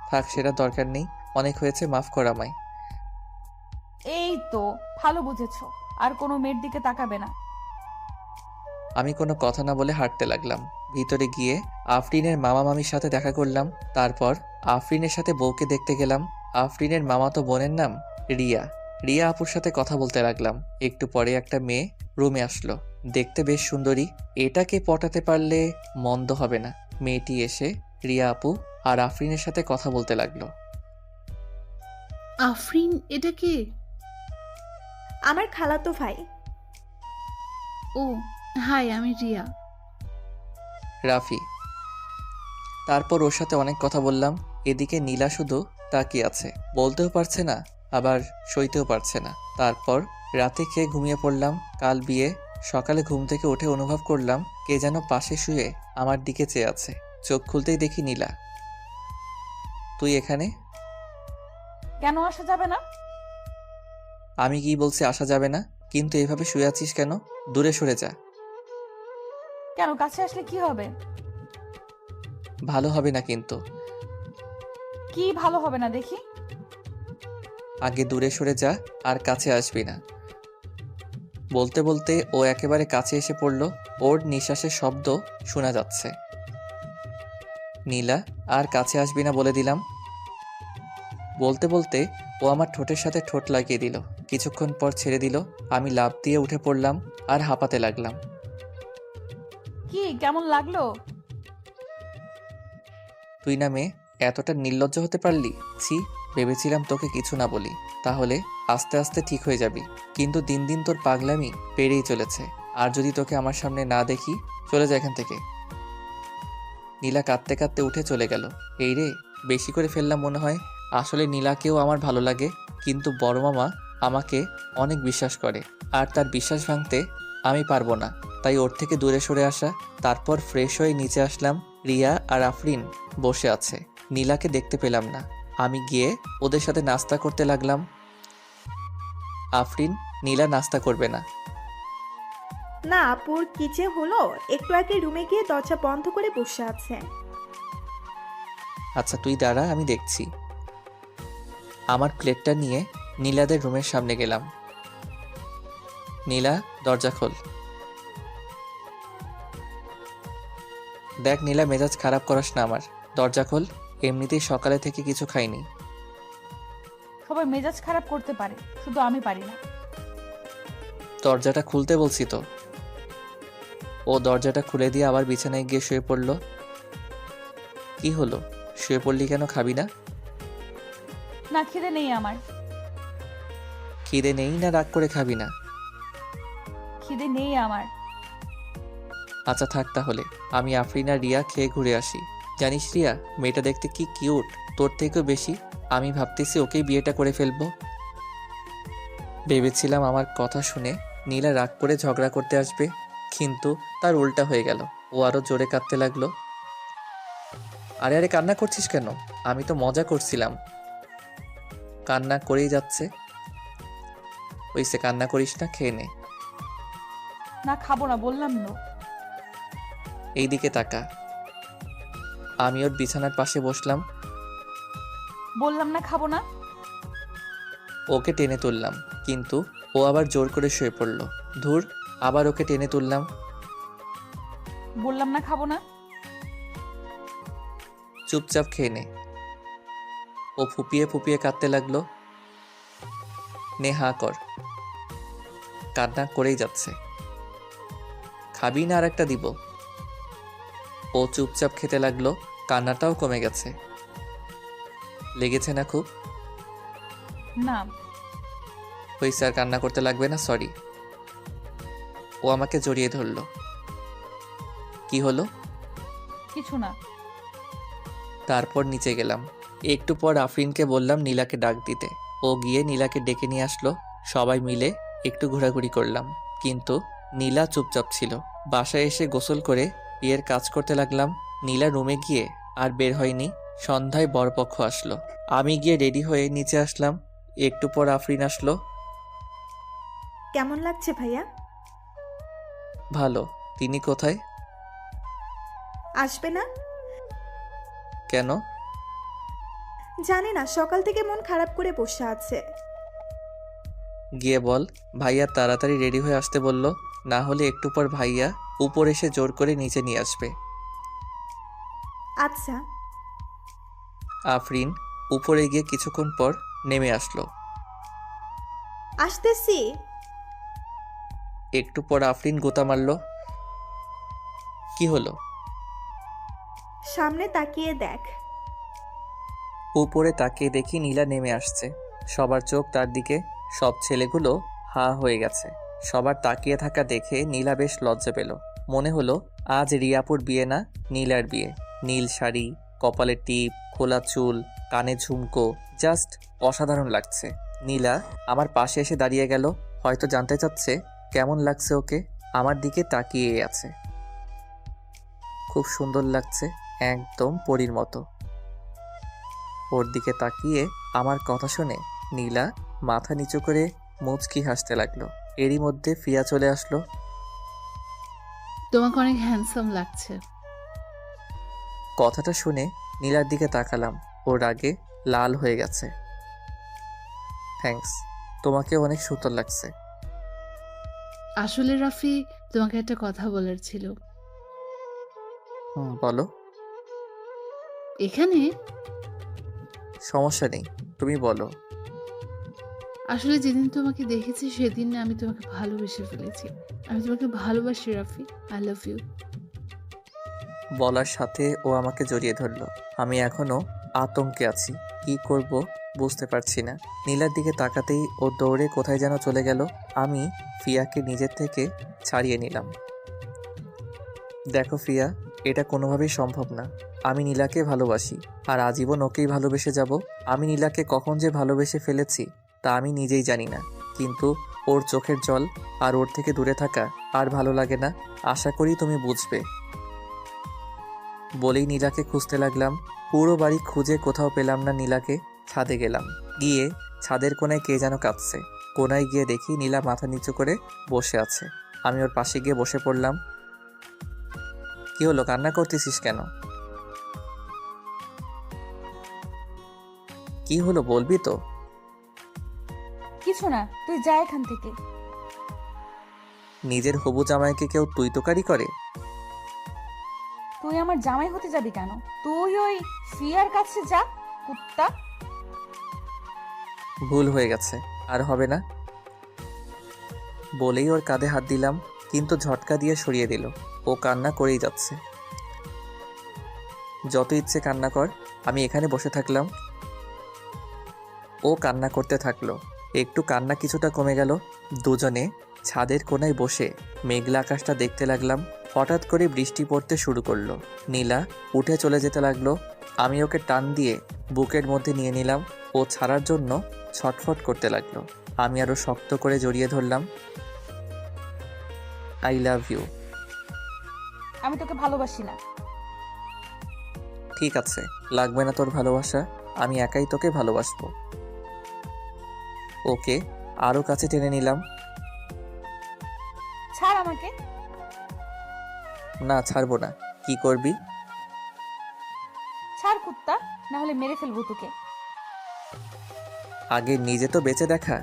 [SPEAKER 1] থাক, সেটা দরকার নেই, অনেক হয়েছে, মাফ কর আমায়।
[SPEAKER 3] এই তো ভালো বুঝেছো, আর কোনো মেয়ের দিকে তাকাবে না।
[SPEAKER 1] আমি কোনো কথা না বলে হাঁটতে লাগলাম। ভিতরে গিয়ে আফরিনের মামা মামির সাথে দেখা করলাম। তারপর আফরিনের সাথে বউকে দেখতে গেলাম। আফরিনের মামাতো বোনের নাম রিয়া। রিয়া আপুর সাথে কথা বলতে লাগলাম। একটু পরে একটা মেয়ে রুমে আসলো। দেখতে বেশ সুন্দরী। এটাকে পটাতে পারলে মন্দ হবে না। মেয়েটি এসে রিয়া আপু আর আফরিনের সাথে কথা বলতে লাগলো।
[SPEAKER 10] আফরিন, এটা কে?
[SPEAKER 6] আমার খালাতো ভাই।
[SPEAKER 10] ও হাই, আমি রিয়া।
[SPEAKER 1] রাফি। তারপর ওর সাথে অনেক কথা বললাম। এদিকে নীলা শুধু তাকিয়ে আছে, বলতেও পারছে না আবার সইতেও পারছে না। তারপর রাতে খেয়ে ঘুমিয়ে পড়লাম। কাল বিয়ে। সকালে ঘুম থেকে উঠে অনুভব করলাম কে যেন পাশে শুয়ে আমার দিকে চেয়ে আছে। চোখ খুলতেই দেখি নীলা। তুই এখানে?
[SPEAKER 3] কেন আসা যাবে না?
[SPEAKER 1] আমি কি বলছি আসা যাবে না? কিন্তু এভাবে শুয়ে আছিস কেন? দূরে সরে যা।
[SPEAKER 3] কেন, কাছে আসলে কি হবে?
[SPEAKER 1] ভালো হবে না কিন্তু।
[SPEAKER 3] কি ভালো হবে না দেখি?
[SPEAKER 1] আগে দূরে সরে যা, আর কাছে আসবি না। বলতে বলতে ও একেবারে কাছে এসে পড়ল। ওর নিঃশ্বাসের শব্দ শোনা যাচ্ছে। নীলা, আর কাছে আসবি না বলে দিলাম। বলতে বলতে ও আমার ঠোঁটের সাথে ঠোঁট লাগিয়ে দিল। কিছুক্ষণ পর ছেড়ে দিল। আমি লাফ দিয়ে উঠে পড়লাম আর হাঁপাতে লাগলাম।
[SPEAKER 3] কি কেমন লাগলো?
[SPEAKER 1] তুই না মেয়ে, এতটা নির্লজ্জ হতে পারলি? ছি, ভেবেছিলাম তোকে কিছু না বলি, তাহলে আস্তে আস্তে ঠিক হয়ে যাবি। কিন্তু দিন দিন তোর পাগলামি বেড়েই চলেছে। আর যদি তোকে আমার সামনে না দেখি, চলে যা এখান থেকে। নীলা কাঁদতে কাঁদতে উঠে চলে গেল। এই রে, বেশি করে ফেললাম মনে হয়। আসলে নীলাকেও আমার ভালো লাগে, কিন্তু বড় মামা আমাকে অনেক বিশ্বাস করে, আর তার বিশ্বাস ভাঙতে আমি পারবো না। তাই ওর থেকে দূরে সরে আসা। তারপর ফ্রেশ হয়ে নিচে আসলাম। রিয়া আর আফরিন বসে আছে। নীলাকে দেখতে পেলাম না। আমি গিয়ে ওদের সাথে নাস্তা করতে লাগলাম। আফরিন, নীলা নাস্তা করবে না।
[SPEAKER 6] না আপুর কি যে হলো, একটু আগে রুমে গিয়ে দরজা বন্ধ করে বসে আছে।
[SPEAKER 1] আচ্ছা তুই দাঁড়া, আমি দেখছি। আমার প্লেটটা নিয়ে নীলাদের রুমের সামনে গেলাম। নীলা, দরজা খোল। দেখ নীলা, মেজাজ খারাপ করাস না আমার। দরজা খোল। এমনিতেই সকালে থেকে কিছু খাইনি।
[SPEAKER 3] সবাই মেজাজ খারাপ করতে পারে, শুধু আমি পারি না।
[SPEAKER 1] দরজাটা খুলতে বলছি তো। ও দরজাটা খুলে দিয়ে আবার বিছানায় গিয়ে শুয়ে পড়ল। কি হলো, শুয়ে পড়লি কেন? খাবি না?
[SPEAKER 3] না, খিদে নেই আমার।
[SPEAKER 1] খিদে নেই না রাগ করে খাবি না?
[SPEAKER 3] খিদে নেই আমার।
[SPEAKER 1] আচ্ছা থাক তাহলে, আমি আফরিন আর রিয়া খেয়ে ঘুরে আসি। জানিস রিয়া, মেয়েটা দেখতে কি কিউট, তোর থেকেও বেশি। আমি ভাবতেছি ওকেই বিয়েটা করে ফেলবো। ভেবেছিলাম আমার কথা শুনে নীলা রাগ করে ঝগড়া করতে আসবে, কিন্তু তার উল্টা হয়ে গেল। ও আরো জোরে কাঁদতে লাগলো। আরে আরে, কান্না করছিস কেন? আমি তো মজা করছিলাম। কান্না করেই যাচ্ছে। ওইসে, কান্না করিস না, খেয়ে নে।
[SPEAKER 3] না, খাবো না বললাম না।
[SPEAKER 1] এইদিকে তাকা। আমি ওর বিছানার পাশে বসলাম।
[SPEAKER 3] বললাম না খাবো না।
[SPEAKER 1] ওকে টেনে তুললাম, কিন্তু ও আবার জোর করে শুয়ে পড়ল। ধুর, আবার ওকে টেনে তুললাম।
[SPEAKER 3] বললাম না খাবো না।
[SPEAKER 1] চুপচাপ খেয়ে নে। ও ফুপিয়ে ফুপিয়ে কাঁদতে লাগলো। নে, হাঁ কর। কান্না করেই যাচ্ছে। খাবি না আর একটা দিব? ও চুপচাপ খেতে লাগলো। কান্নাটাও কমে গেছে। লেগেছে না খুব?
[SPEAKER 3] না।
[SPEAKER 1] হইছে, আর কান্না করতে লাগবে না, সরি। ও আমাকে জড়িয়ে ধরলো। কি হলো?
[SPEAKER 3] কিছু না।
[SPEAKER 1] তারপর নিচে গেলাম। একটু পর আফরিনকে বললাম নীলাকে ডাক দিতে। ও গিয়ে নীলাকে ডেকে নিয়ে আসলো। সবাই মিলে একটু ঘোরাঘুরি করলাম, কিন্তু নীলা চুপচাপ ছিল। বাসায় এসে গোসল করে বিয়ের কাজ করতে লাগলাম। নীলা রুমে গিয়ে আর বের হয়নি। সন্ধ্যায় বরপক্ষ আসলো। আমি গিয়ে রেডি হয়ে নিচে আসলাম। একটু পর আফরিন আসলো।
[SPEAKER 6] কেমন লাগছে ভাইয়া?
[SPEAKER 1] ভালো। তিনি কোথায়?
[SPEAKER 6] আসবে না?
[SPEAKER 1] কেন?
[SPEAKER 6] জানি না, সকাল থেকে মন খারাপ করে বসে আছে।
[SPEAKER 1] গিয়ে বল ভাইয়া তাড়াতাড়ি রেডি হয়ে আসতে বলল, না হলে একটু পর ভাইয়া উপর এসে জোর করে নিচে নিয়ে আসবে।
[SPEAKER 6] আচ্ছা।
[SPEAKER 1] আফরিন উপরে গিয়ে কিছুক্ষণ পর নেমে আসলো।
[SPEAKER 6] আসতেছি।
[SPEAKER 1] একটু পর আফরিন গোতা মারল। কি হলো?
[SPEAKER 6] সামনে তাকিয়ে দেখ।
[SPEAKER 1] উপরে তাকিয়ে দেখি নীলা নেমে আসছে। সবার চোখ তার দিকে। সব ছেলেগুলো হা হয়ে গেছে। সবার তাকিয়ে থাকা দেখে নীলা বেশ লজ্জা পেল। মনে হলো আজ রিয়াপুর বিয়ে না, নীলার বিয়ে। নীল শাড়ি, কপালে টিপ, খোলা চুল, কানে ঝুমকো, জাস্ট অসাধারণ লাগছে। নীলা আমার পাশে এসে দাঁড়িয়ে গেল। হয়তো জানতে চাচ্ছে কেমন লাগছে ওকে। আমার দিকে তাকিয়ে আছে। খুব সুন্দর লাগছে, একদম পরীর মতো। ওর দিকে তাকিয়ে আমার কথা শুনে নীলা মাথা নিচু করে মুচকি হাসতে লাগলো। এরই মধ্যে ফিয়া চলে আসলো।
[SPEAKER 10] তোমাকে অনেক হ্যান্ডসাম লাগছে।
[SPEAKER 1] কথাটা শুনে নীলার দিকে তাকালাম। ওর আগে লাল হয়ে গেছে। থ্যাঙ্কস, তোমাকে অনেক সুন্দর লাগছে।
[SPEAKER 10] আসলে রাফি, তোমাকে একটা কথা বলার ছিল।
[SPEAKER 1] বলো।
[SPEAKER 10] এখানে
[SPEAKER 1] সমস্যা নেই, তুমি বলো।
[SPEAKER 10] আসলে যেদিন তোমাকে দেখেছি সেদিন না আমি তোমাকে ভালোবেসে ফেলেছি। আমি তোমাকে ভালোবাসি রাফি। I love you.
[SPEAKER 1] বলার সাথে ও আমাকে জড়িয়ে ধরলো। আমি এখনো আতঙ্কে আছি, কি করব বুঝতে পারছি না। নীলার দিকে তাকাতেই ও দৌড়ে কোথায় যেন চলে গেল। আমি ফিয়াকে নিজের থেকে ছাড়িয়ে নিলাম। দেখো ফিয়া, এটা কোনোভাবেই সম্ভব না। আমি নীলাকে ভালোবাসি, আর আজীবন ওকেই ভালোবেসে যাব। আমি নীলাকে কখন যে ভালোবেসে ফেলেছি তা আমি নিজেই জানি না। কিন্তু ওর চোখের জল আর ওর থেকে দূরে থাকা আর ভালো লাগে না। আশা করি তুমি বুঝবে। বলেই নীলাকে খুঁজতে লাগলাম। পুরো বাড়ি খুঁজে কোথাও পেলাম না নীলাকে। ছাদে গেলাম। গিয়ে ছাদের কোনায় কে যেন কাঁদছে। কোনায় গিয়ে দেখি নীলা মাথা নিচু করে বসে আছে। আমি ওর পাশে গিয়ে বসে পড়লাম। কি হলো, কান্না করতেছিস কেন? কি হলো বলবি তো?
[SPEAKER 3] কিছু না, তুই যা এখান থেকে।
[SPEAKER 1] নিজের হবু জামাইকে কেউ তুই তোকারি করে?
[SPEAKER 3] তুই আমার জামাই হতে যাবি কেন? তুই ওই ফিয়ার কাছে যা, কুত্তা।
[SPEAKER 1] ভুল হয়ে গেছে, আর হবে না। বলেই ওর কাঁধে হাত দিলাম, কিন্তু ঝটকা দিয়ে সরিয়ে দিল। ও কান্না করেই যাচ্ছে। যত ইচ্ছে কান্না কর, আমি এখানে বসে থাকলাম। ও কান্না করতে থাকলো। একটু কান্না কিছুটা কমে গেল। দুজনে ছাদের কোনায় বসে মেঘলা আকাশটা দেখতে লাগলাম। হঠাৎ করে বৃষ্টি পড়তে শুরু করলো। নীলা উঠে চলে যেতে লাগলো। আমি ওকে টান দিয়ে বুকের মধ্যে নিয়ে নিলাম। ও ছাড়ার জন্য ছটফট করতে লাগলো। আমি আরো শক্ত করে জড়িয়ে ধরলাম। I love you.
[SPEAKER 3] আমি তোকে ভালোবাসি না।
[SPEAKER 1] ঠিক আছে, লাগবে না তোর ভালোবাসা। আমি একাই তোকে ভালোবাসবো। ওকে আরো কাছে টেনে নিলাম।
[SPEAKER 3] ছাড় আমাকে।
[SPEAKER 1] না, ছাড়বো না। কি করবি?
[SPEAKER 3] ছাড় কুত্তা, না হলে মেরে ফেলবো তোকে।
[SPEAKER 1] আগে নিজে তো বেঁচে দেখা।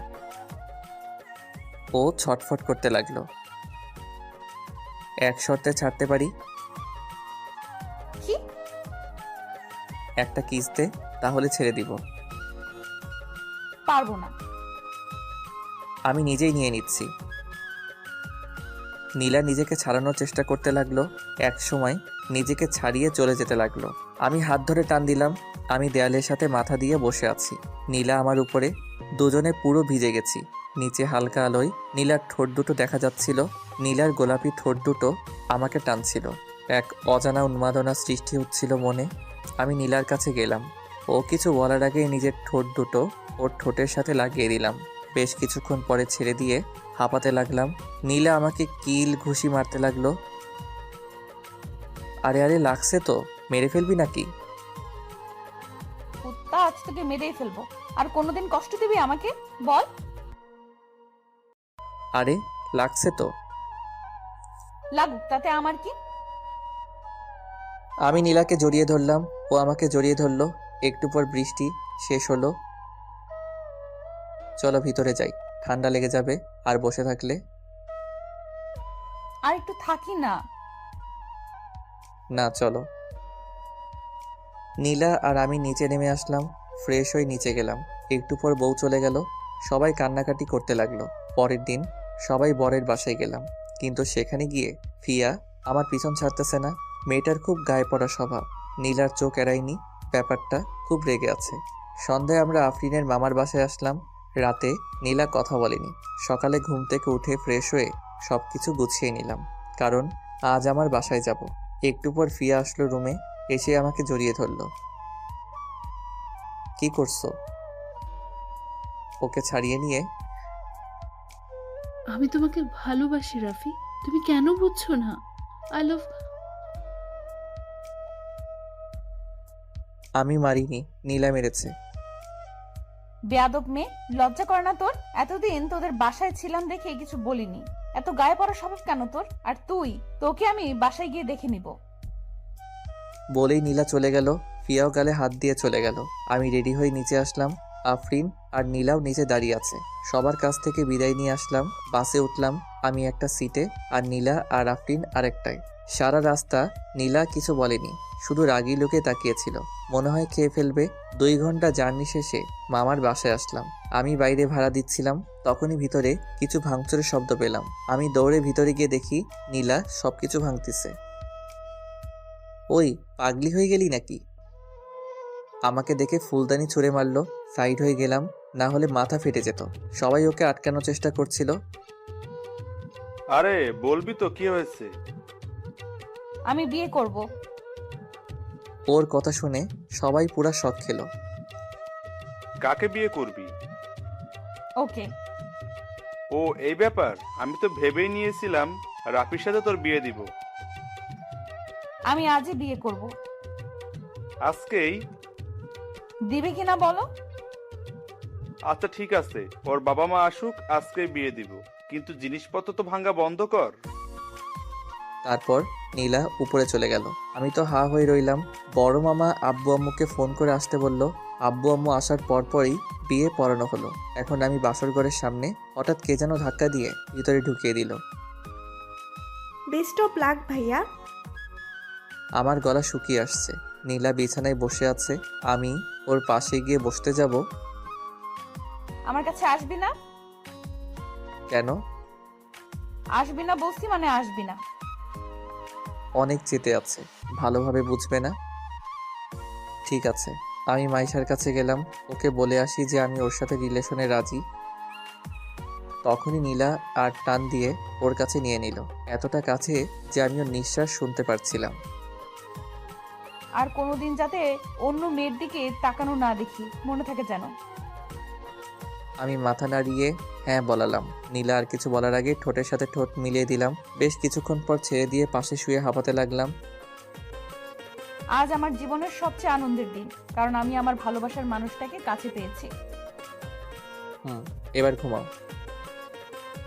[SPEAKER 1] ও ছটফট করতে লাগলো। এক শর্তে ছাড়তে পারি।
[SPEAKER 3] কি?
[SPEAKER 1] একটা কিস দে, তাহলে ছেড়ে দিব।
[SPEAKER 3] পারবো না।
[SPEAKER 1] আমি নিজেই নিয়ে নিচ্ছি। নীলা নিজেকে ছাড়ানোর চেষ্টা করতে লাগলো। এক সময় নিজেকে ছাড়িয়ে চলে যেতে লাগলো। আমি হাত ধরে টান দিলাম। আমি দেয়ালের সাথে মাথা দিয়ে বসে আছি। নীলা আমার উপরে। দুজনে পুরো ভিজে গেছি। নিচে হালকা আলোয় নীলার ঠোঁট দুটো দেখা যাচ্ছিল। নীলার গোলাপি ঠোঁট দুটো আমাকে টানছিল। এক অজানা উন্মাদনা সৃষ্টি হচ্ছিল মনে। আমি নীলার কাছে গেলাম। ও কিছু বলার আগেই নিজের ঠোঁট দুটো ওর ঠোঁটের সাথে লাগিয়ে দিলাম। বেশ কিছুক্ষণ পরে ছেড়ে দিয়ে হাঁপাতে লাগলাম। নীলা আমাকে কিল ঘুষি মারতে লাগলো। আরে আরে, লাগছে তো, মেরে ফেলবি নাকি?
[SPEAKER 3] কুত্তা, আজ তোকে মেরেই ফেলবো। আর কোনোদিন কষ্ট দিবি আমাকে? বল।
[SPEAKER 1] আরে লাগছে তো।
[SPEAKER 3] লাগুক, তাতে আমার কি?
[SPEAKER 1] আমি নীলাকে জড়িয়ে ধরলাম। ও আমাকে জড়িয়ে ধরলো। একটু পর বৃষ্টি শেষ হলো। চলো ভিতরে যাই, ঠান্ডা লেগে যাবে আর বসে থাকলে।
[SPEAKER 3] আর একটু থাকি না।
[SPEAKER 1] না চলো। নীলা আর আমি নিচে নেমে আসলাম, ফ্রেশ হয়ে নিচে গেলাম। একটু পর বউ চলে গেল, সবাই কান্নাকাটি করতে লাগলো। পরের দিন সবাই বরের বাসায় গেলাম, কিন্তু সেখানে গিয়ে ফিয়া আমার পিছন ছাড়তেছে না। মেয়েটার খুব গায়ে পড়া স্বভাব, নীলার চোখ এড়ায়নি, ব্যাপারটা খুব রেগে আছে। সন্ধ্যায় আমরা আফরিনের মামার বাসায় আসলাম। রাতে নীলা কথা বলেনি। সকালে ঘুম থেকে উঠে ফ্রেশ হয়ে সব কিছু গুছিয়ে নিলাম, কারণ আজ আমার বাসায় যাব। একটু পর ফিয়া আসলো রুমে, এসে আমাকে জড়িয়ে ধরলো। কি করছো? ওকে ছাড়িয়ে নিয়ে
[SPEAKER 10] আমি তোমাকে ভালোবাসি রাফি, তুমি কেন বুঝছো না? I love.
[SPEAKER 1] আমি মারিনি, নীলা মেরেছে।
[SPEAKER 3] বেয়াদব মেয়ে, লজ্জা করে না তোর? এতদিন তোদের বাসায় ছিলাম দেখে কিছু বলিনি। এত গায়ে পড়া স্বভাব কেন তোর? আর তুই, তোকে আমি বাসায় গিয়ে দেখে নিব।
[SPEAKER 1] বলেই নীলা চলে গেল। ফিয়াও গালে হাত দিয়ে চলে গেল। আমি রেডি হয়ে নিচে আসলাম। আফরিন আর নীলাও নিচে দাঁড়িয়ে আছে। সবার কাছ থেকে বিদায় নিয়ে আসলাম। বাসে উঠলাম, আমি একটা সিটে আর নীলা আর আফরিন আরেকটায়। সারা রাস্তা নীলা কিছু বলেনি, শুধু রাগী লোকে তাকিয়েছিল, মনে হয় খেয়ে ফেলবে। 2 ঘন্টা জার্নি শেষে মামার বাসায় আসলাম। আমি বাইরে ভাড়া দিচ্ছিলাম, তখনই ভিতরে কিছু ভাঙচুরের শব্দ পেলাম। আমি দৌড়ে ভিতরে গিয়ে দেখি নীলা সবকিছু ভাঙতিছে। ওই পাগলি হয়ে গেলি নাকি? আমাকে দেখে ফুলদানি ছুঁড়ে মারলো। সাইড হয়ে গেলাম, না হলে মাথা ফেটে যেত। সবাই ওকে আটকানোর চেষ্টা করছিল।
[SPEAKER 8] আরে বলবি তো কি হয়েছে?
[SPEAKER 3] আমি বিয়ে করব।
[SPEAKER 1] ওর কথা শুনে সবাই পুরা শক খেলো।
[SPEAKER 8] কাকে বিয়ে করবি?
[SPEAKER 3] ওকে।
[SPEAKER 8] ও এই ব্যাপার, আমি তো ভেবেই নিয়েছিলাম রাফির সাথে তোর বিয়ে দিব।
[SPEAKER 3] আমি আজই বিয়ে করব।
[SPEAKER 8] আজকেই?
[SPEAKER 3] দিবে কিনা বলো?
[SPEAKER 8] আচ্ছা ঠিক আছে, ওর বাবা মা আসুক, আজকেই বিয়ে দিব, কিন্তু জিনিসপত্র তো ভাঙা বন্ধ কর।
[SPEAKER 1] তারপর নীলা উপরে চলে গেল। আমি তো হা হয়ে রইলাম। বড় মামা আব্বু আম্মুকে ফোন করে আসতে বলল। আব্বু আম্মু আসার পরপরই বিয়ে পড়ানো হলো। এখন আমি বাসর ঘরের সামনে, হঠাৎ কে যেন ধাক্কা দিয়ে ভিতরে ঢুকিয়ে দিল।
[SPEAKER 6] বেস্ট অফ লাক ভাইয়া।
[SPEAKER 1] আমার গলা শুকিয়ে আসছে। নীলা বিছানায় বসে আছে, আমি ওর পাশে গিয়ে বসতে যাব।
[SPEAKER 3] আমার কাছে আসবি না?
[SPEAKER 1] কেন?
[SPEAKER 3] আসবি না বলছি মানে আসবি না।
[SPEAKER 1] অনেক চেতে আছে, ভালোভাবে বুঝবে না। ঠিক আছে, আমি মাইশার কাছে গেলাম, ওকে বলে আসি যে আমি ওর সাথে রিলেশনে রাজি। তখনই নীলা আর টান দিয়ে ওর কাছে নিয়ে নিল, এতটা কাছে যে আমি ওর নিঃশ্বাস শুনতে পারছিলাম।
[SPEAKER 3] আর কোনোদিন যাতে অন্য মেয়ের দিকে তাকানো না দেখি, মনে থাকে যেন।
[SPEAKER 1] আমি মাথা নাড়িয়ে হ্যাঁ বলালাম। নীলা আর কিছু বলার আগে ঠোঁটের সাথে ঠোঁট মিলিয়ে দিলাম। বেশ কিছুক্ষণ পর ছেড়ে দিয়ে পাশে শুয়ে হাঁপাতে লাগলাম।
[SPEAKER 3] আজ আমার জীবনের সবচেয়ে আনন্দের দিন, কারণ আমি আমার ভালোবাসার মানুষটাকে কাছে পেয়েছি।
[SPEAKER 1] এবার ঘুমাও।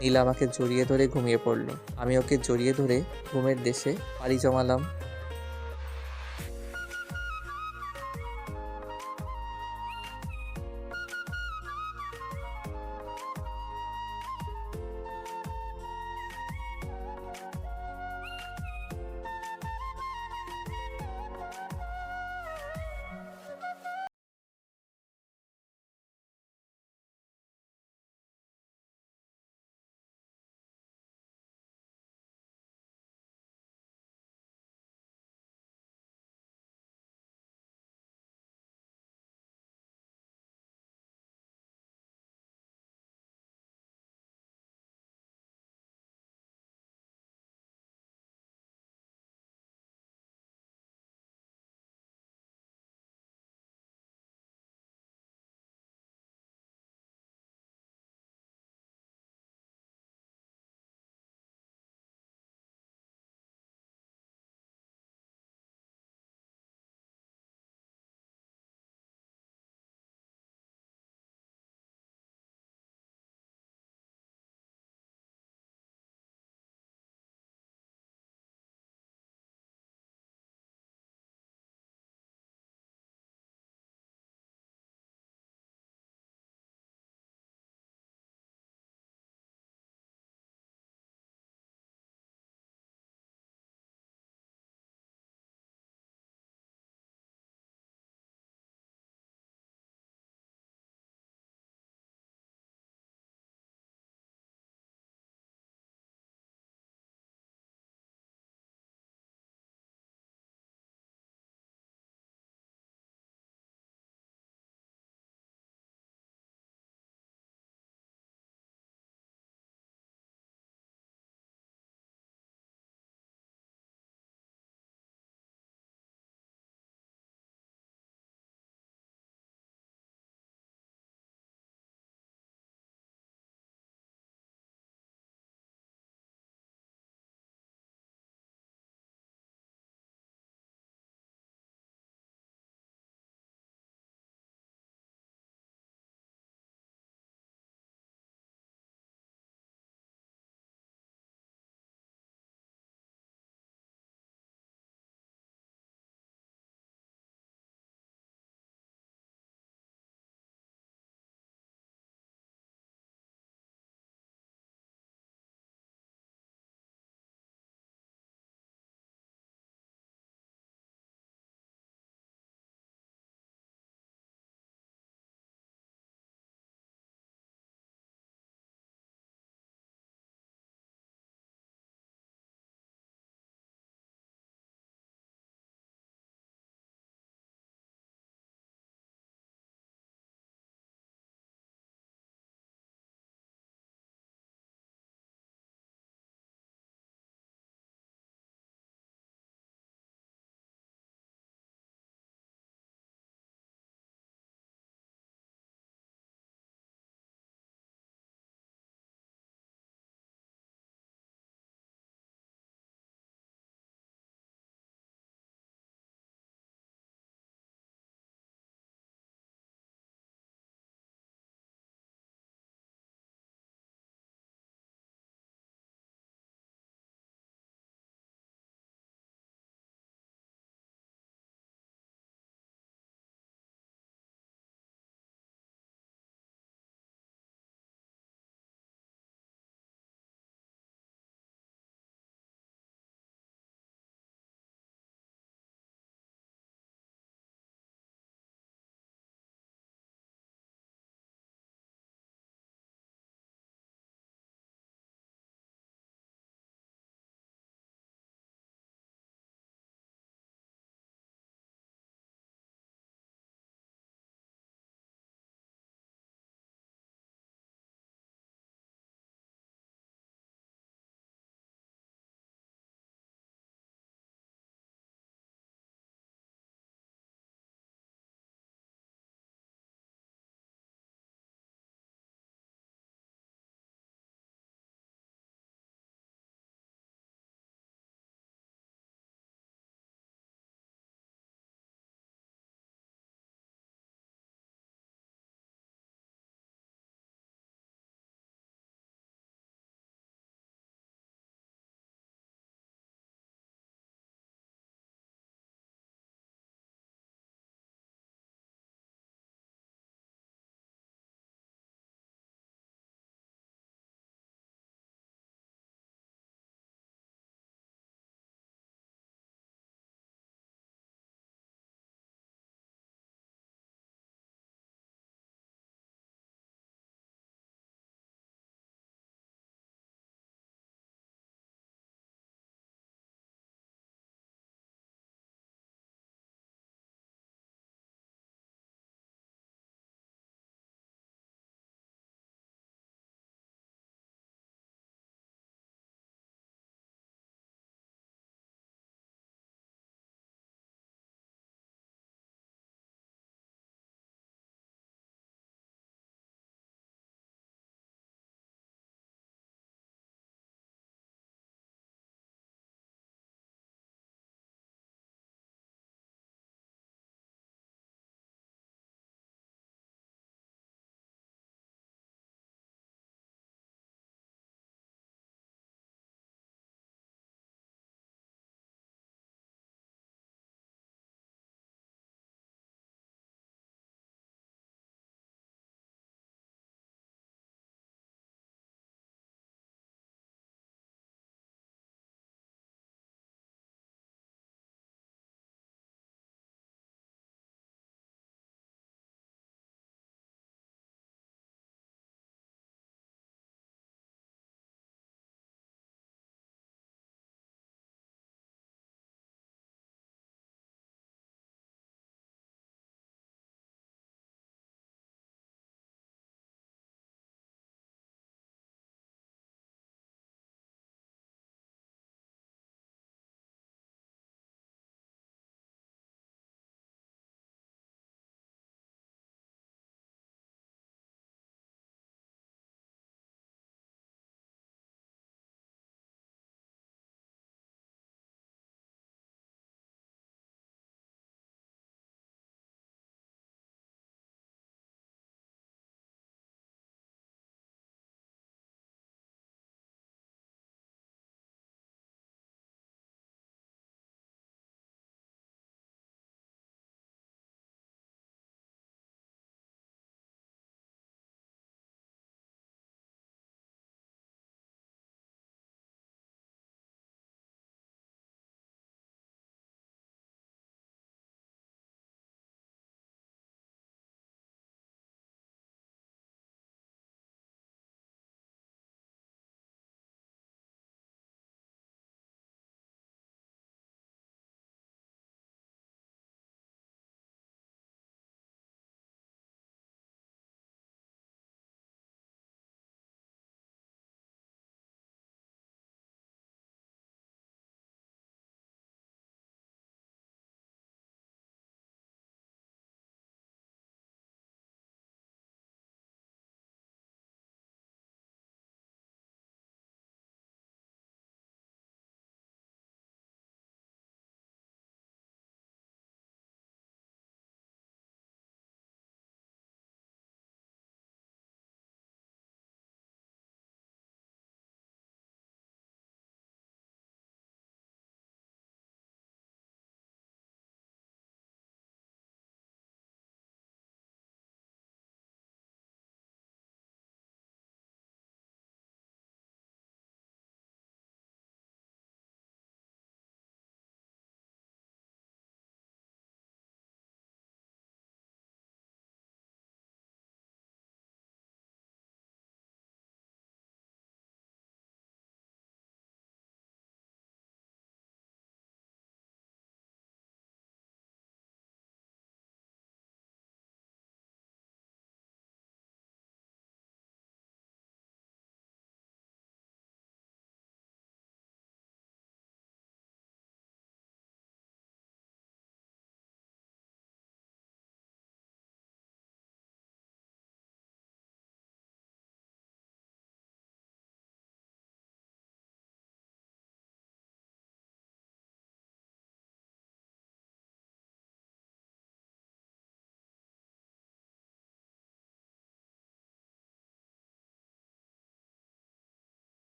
[SPEAKER 1] নীলা আমাকে জড়িয়ে ধরে ঘুমিয়ে পড়ল। আমি ওকে জড়িয়ে ধরে ঘুমের দেশে পাড়ি জমালাম।